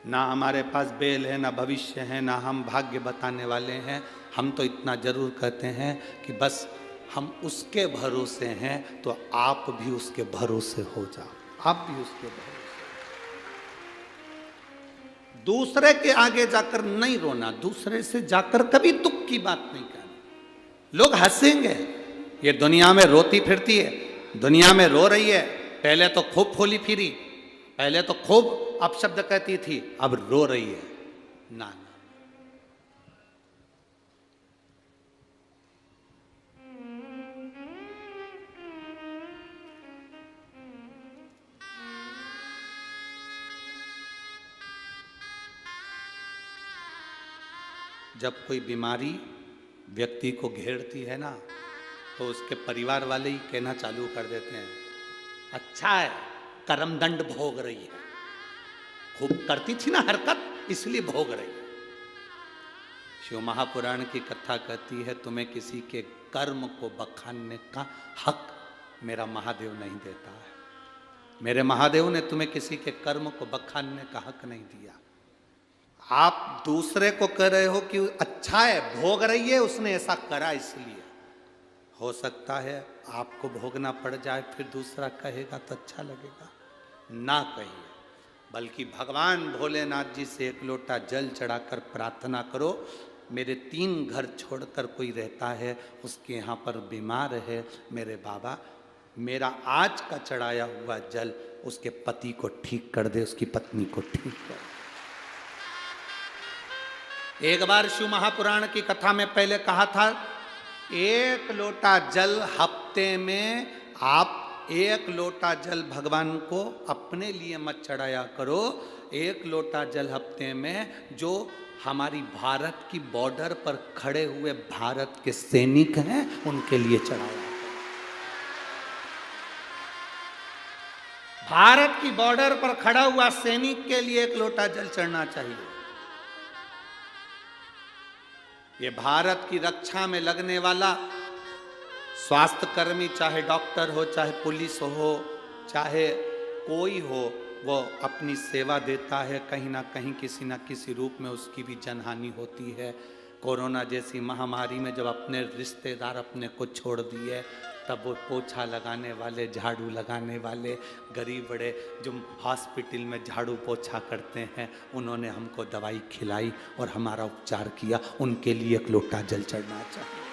ना हमारे पास बेल है, ना भविष्य है, ना हम भाग्य बताने वाले हैं। हम तो इतना जरूर कहते हैं कि बस हम उसके भरोसे हैं, तो आप भी उसके भरोसे हो जाओ। आप भी उसके भरोसे। दूसरे के आगे जाकर नहीं रोना, दूसरे से जाकर कभी दुख की बात नहीं करना। लोग हंसेंगे, ये दुनिया में रोती फिरती है, दुनिया में रो रही है। पहले तो खूब फूली फिरी, पहले तो खूब अपशब्द कहती थी, अब रो रही है। ना, जब कोई बीमारी व्यक्ति को घेरती है ना, तो उसके परिवार वाले ही कहना चालू कर देते हैं, अच्छा है कर्मदंड भोग रही है, खूब करती थी ना हरकत इसलिए भोग रही है। शिव महापुराण की कथा कहती है, तुम्हें किसी के कर्म को बखानने का हक मेरा महादेव नहीं देता है। मेरे महादेव ने तुम्हें किसी के कर्म को बखानने का हक नहीं दिया। आप दूसरे को कह रहे हो कि अच्छा है भोग रही है, उसने ऐसा करा इसलिए। हो सकता है आपको भोगना पड़ जाए, फिर दूसरा कहेगा तो अच्छा लगेगा। ना कहिए, बल्कि भगवान भोलेनाथ जी से एक लोटा जल चढ़ाकर प्रार्थना करो, मेरे 3 घर छोड़कर कोई रहता है, उसके यहाँ पर बीमार है, मेरे बाबा मेरा आज का चढ़ाया हुआ जल उसके पति को ठीक कर दे, उसकी पत्नी को ठीक कर दे। एक बार शिव महापुराण की कथा में पहले कहा था, 1 लोटा जल हफ्ते में आप 1 लोटा जल भगवान को अपने लिए मत चढ़ाया करो। 1 लोटा जल हफ्ते में जो हमारी भारत की बॉर्डर पर खड़े हुए भारत के सैनिक हैं उनके लिए चढ़ाया। भारत की बॉर्डर पर खड़ा हुआ सैनिक के लिए 1 लोटा जल चढ़ना चाहिए। ये भारत की रक्षा में लगने वाला स्वास्थ्य कर्मी, चाहे डॉक्टर हो, चाहे पुलिस हो, चाहे कोई हो, वो अपनी सेवा देता है। कहीं ना कहीं किसी ना किसी रूप में उसकी भी जनहानि होती है। कोरोना जैसी महामारी में जब अपने रिश्तेदार अपने को छोड़ दिए, तब वो पोछा लगाने वाले, झाड़ू लगाने वाले, गरीब बड़े जो हॉस्पिटल में झाड़ू पोछा करते हैं, उन्होंने हमको दवाई खिलाई और हमारा उपचार किया। उनके लिए एक लोटा जल चढ़ना चाहिए।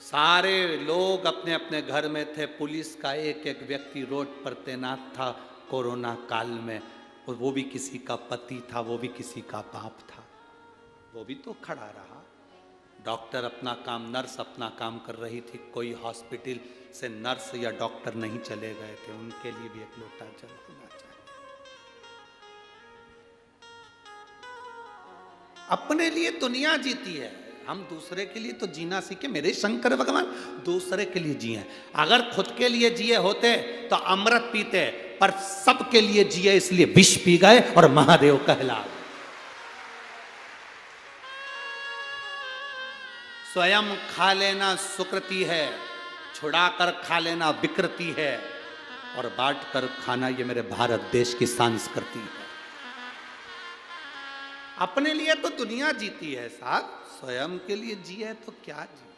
सारे लोग अपने अपने घर में थे। पुलिस का एक एक व्यक्ति रोड पर तैनात था कोरोना काल में। वो भी किसी का पति था, वो भी किसी का बाप था, वो भी तो खड़ा रहा। डॉक्टर अपना काम, नर्स अपना काम कर रही थी। कोई हॉस्पिटल से नर्स या डॉक्टर नहीं चले गए थे। उनके लिए भी एक लोटा जल होना चाहिए। अपने लिए दुनिया जीती है, हम दूसरे के लिए तो जीना सीखे। मेरे शंकर भगवान दूसरे के लिए जिए। अगर खुद के लिए जिए होते तो अमृत पीते, पर सबके लिए जिए इसलिए विष पी गए और महादेव कहला गए। स्वयं खा लेना सुकृति है, छुड़ाकर खा लेना विकृति है, और बांट कर खाना ये मेरे भारत देश की संस्कृति है। अपने लिए तो दुनिया जीती है साहब, स्वयं के लिए जिए तो क्या जी।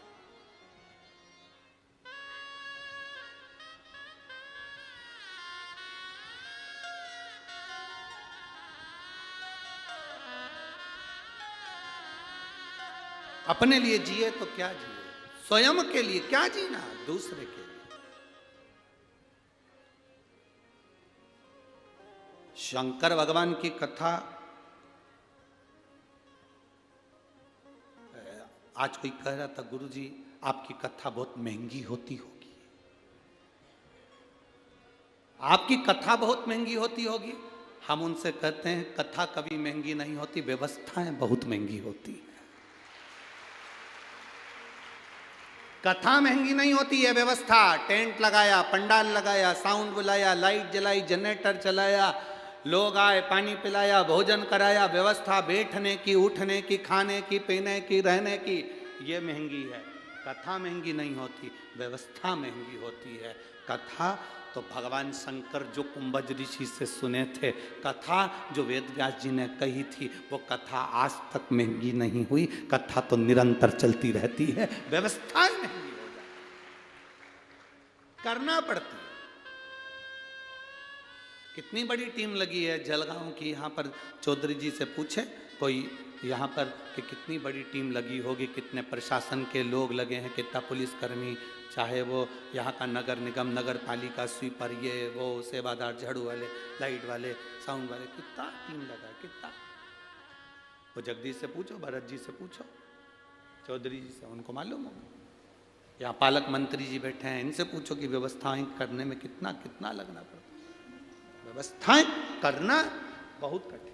अपने लिए जिए तो क्या जिए, स्वयं के लिए क्या जीना, दूसरे के लिए। शंकर भगवान की कथा आज कोई कह रहा था, गुरुजी आपकी कथा बहुत महंगी होती होगी, आपकी कथा बहुत महंगी होती होगी। हम उनसे कहते हैं कथा कभी महंगी नहीं होती, व्यवस्थाएं बहुत महंगी होती है। कथा महंगी नहीं होती है, व्यवस्था। टेंट लगाया, पंडाल लगाया, साउंड बुलाया, लाइट जलाई, जनरेटर चलाया, लोग आए, पानी पिलाया, भोजन कराया, व्यवस्था बैठने की, उठने की, खाने की, पीने की, रहने की, ये महंगी है। कथा महंगी नहीं होती, व्यवस्था महंगी होती है। कथा तो भगवान शंकर जो कुंभज ऋषि से सुने थे, कथा जो वेद व्यास जी ने कही थी, वो कथा आज तक महंगी नहीं हुई। कथा तो निरंतर चलती रहती है, व्यवस्थाएं महंगी हो जाती, करना पड़ती है। कितनी बड़ी टीम लगी है जलगांव की, यहाँ पर चौधरी जी से पूछे कोई यहाँ पर कि कितनी बड़ी टीम लगी होगी, कितने प्रशासन के लोग लगे हैं, कितना पुलिसकर्मी, चाहे वो यहाँ का नगर निगम, नगर पालिका, स्वीपर, ये वो, सेवादार, झाड़ू वाले, लाइट वाले, साउंड वाले, कितना टीम लगा है, कितना। वो जगदीश से पूछो, भरत जी से पूछो, चौधरी जी से, उनको मालूम होगा। यहाँ पालक मंत्री जी बैठे हैं, इनसे पूछो कि व्यवस्थाएं करने में कितना कितना लगना पड़ता। व्यवस्थाएं करना बहुत कठिन।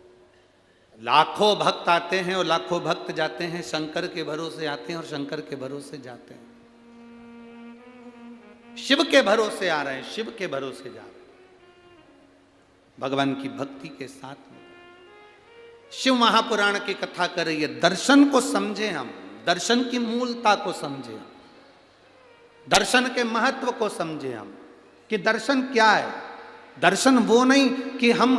लाखों भक्त आते हैं और लाखों भक्त जाते हैं, शंकर के भरोसे आते हैं और शंकर के भरोसे जाते हैं। शिव के भरोसे आ रहे हैं, शिव के भरोसे जा रहे हैं, भगवान की भक्ति के साथ में। शिव महापुराण की कथा कर रही है। दर्शन को समझे हम, दर्शन की मूलता को समझे हम, दर्शन के महत्व को समझे हम कि दर्शन क्या है। दर्शन वो नहीं कि हम,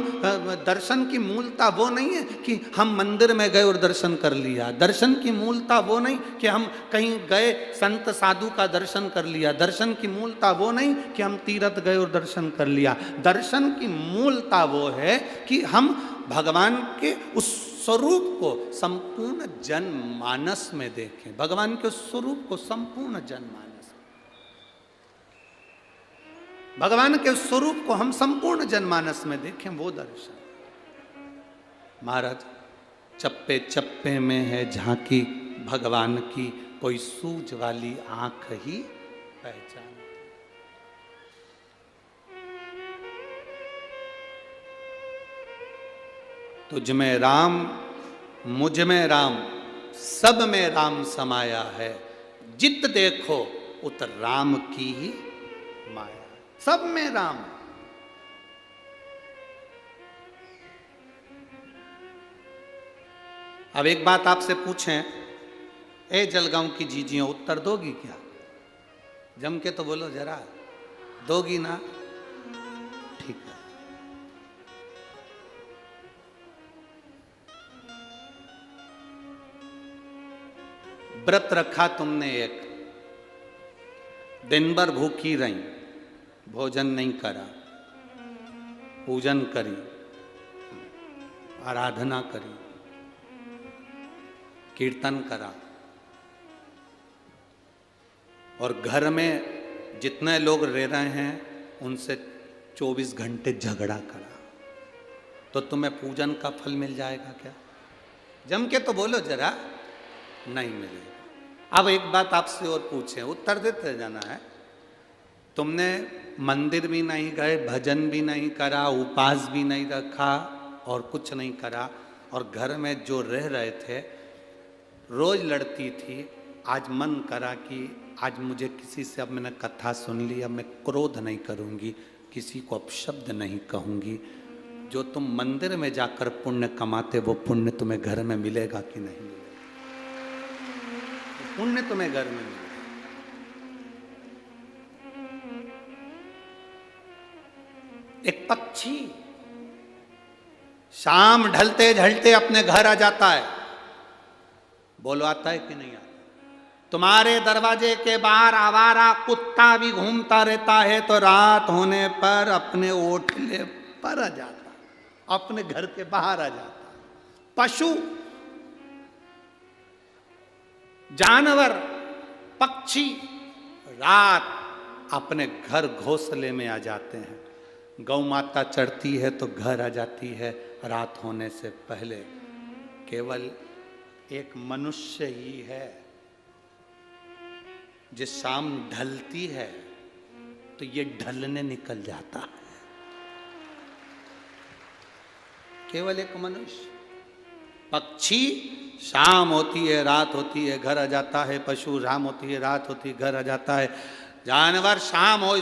दर्शन की मूलता वो नहीं है कि हम मंदिर में गए और दर्शन कर लिया। दर्शन की मूलता वो नहीं कि हम कहीं गए संत साधु का दर्शन कर लिया। दर्शन की मूलता वो नहीं कि हम तीर्थ गए और दर्शन कर लिया। दर्शन की मूलता वो है कि हम भगवान के उस स्वरूप को संपूर्ण जनमानस में देखें। भगवान के उस स्वरूप को संपूर्ण जनमानस, भगवान के स्वरूप को हम संपूर्ण जनमानस में देखें, वो दर्शन। महाराज, चप्पे चप्पे में है झांकी भगवान की, कोई सूझ वाली आंख ही पहचान। तुझ में राम, मुझ में राम, सब में राम समाया है। जित देखो उत राम की ही माया। सब में राम। अब एक बात आपसे पूछें, ए जलगांव की जीजियों, उत्तर दोगी क्या? जम के तो बोलो जरा, दोगी ना? ठीक है। व्रत रखा तुमने एक, दिन भर भूखी रही, भोजन नहीं करा, पूजन करी, आराधना करी, कीर्तन करा, और घर में जितने लोग रह रहे हैं उनसे 24 घंटे झगड़ा करा, तो तुम्हें पूजन का फल मिल जाएगा क्या? जम के तो बोलो जरा, नहीं मिलेगा। अब एक बात आपसे और पूछें, उत्तर देते जाना है। तुमने मंदिर भी नहीं गए, भजन भी नहीं करा, उपवास भी नहीं रखा और कुछ नहीं करा, और घर में जो रह रहे थे रोज लड़ती थी, आज मन करा कि आज मुझे किसी से, अब मैंने कथा सुन ली, अब मैं क्रोध नहीं करूंगी, किसी को अपशब्द नहीं कहूंगी। जो तुम मंदिर में जाकर पुण्य कमाते, वो पुण्य तुम्हें घर में मिलेगा कि नहीं मिलेगा? पुण्य तुम्हें घर में मिलेगा। एक पक्षी शाम ढलते ढलते अपने घर आ जाता है, बोलो आता है कि नहीं आता? तुम्हारे दरवाजे के बाहर आवारा कुत्ता भी घूमता रहता है, तो रात होने पर अपने ओटले पर आ जाता, अपने घर के बाहर आ जाता। पशु, जानवर, पक्षी रात अपने घर घोंसले में आ जाते हैं। गौ माता चढ़ती है तो घर आ जाती है रात होने से पहले। केवल एक मनुष्य ही है जिस शाम ढलती है तो ये ढलने निकल जाता है। केवल एक मनुष्य। पक्षी शाम होती है, रात होती है, घर आ जाता है। पशु शाम होती है, रात होती है, घर आ जाता है। जानवर शाम हो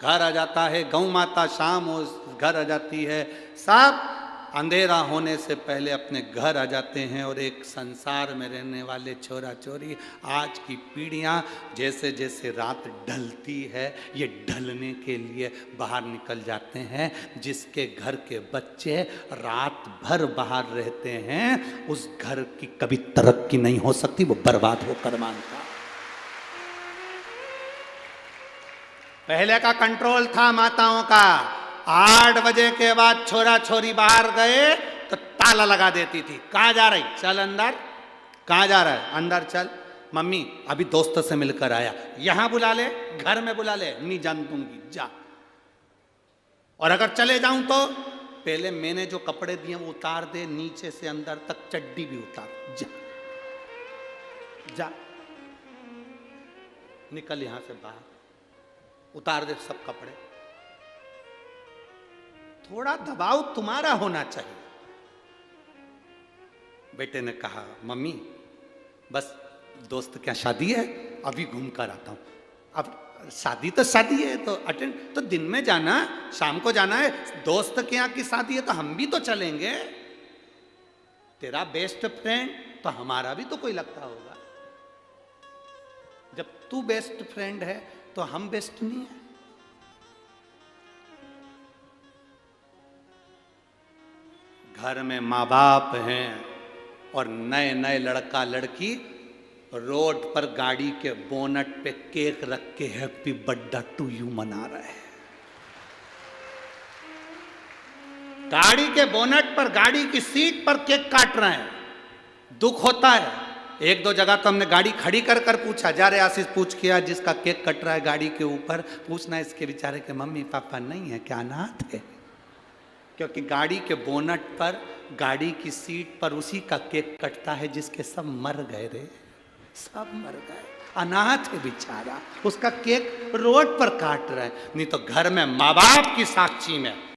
घर आ जाता है। गौ माता शाम हो घर आ जाती है। सब अंधेरा होने से पहले अपने घर आ जाते हैं। और एक संसार में रहने वाले छोरा छोरी, आज की पीढ़ियां जैसे जैसे रात ढलती है, ये ढलने के लिए बाहर निकल जाते हैं। जिसके घर के बच्चे रात भर बाहर रहते हैं, उस घर की कभी तरक्की नहीं हो सकती, वो बर्बाद होकर मानता। पहले का कंट्रोल था माताओं का, 8 बजे के बाद छोरा छोरी बाहर गए तो ताला लगा देती थी। कहाँ जा रही? चल अंदर। कहाँ जा रहा है? अंदर चल। मम्मी अभी दोस्त से मिलकर आया, यहां बुला ले, घर में बुला ले, नहीं जान दूंगी, जा। और अगर चले जाऊं तो पहले मैंने जो कपड़े दिए वो उतार दे, नीचे से अंदर तक चड्डी भी उतार, जा जा, निकल यहां से बाहर, उतार दे सब कपड़े। थोड़ा दबाव तुम्हारा होना चाहिए। बेटे ने कहा, मम्मी बस दोस्त क्या शादी है, अभी घूम कर आता हूं। अब शादी तो शादी है तो अटेंड तो दिन में जाना, शाम को जाना है। दोस्त के यहाँ की शादी है तो हम भी तो चलेंगे। तेरा बेस्ट फ्रेंड तो हमारा भी तो कोई लगता होगा। जब तू बेस्ट फ्रेंड है तो हम बेस्ट नहीं है। घर में माँ बाप हैं और नए नए लड़का लड़की रोड पर गाड़ी के बोनट पे केक रख के हैप्पी बर्थडे टू यू मना रहे हैं। गाड़ी के बोनट पर, गाड़ी की सीट पर केक काट रहे हैं। दुख होता है। 1-2 जगह तो हमने गाड़ी खड़ी कर कर पूछा, जा रे आशीष पूछ किया, जिसका केक कट रहा है गाड़ी के ऊपर, पूछना इसके बेचारे के मम्मी पापा नहीं है क्या, अनाथ है? क्योंकि गाड़ी के बोनट पर, गाड़ी की सीट पर उसी का केक कटता है जिसके सब मर गए रे, सब मर गए। अनाथ है बेचारा, उसका केक रोड पर काट रहा है। नहीं तो घर में माँ बाप की साक्षी में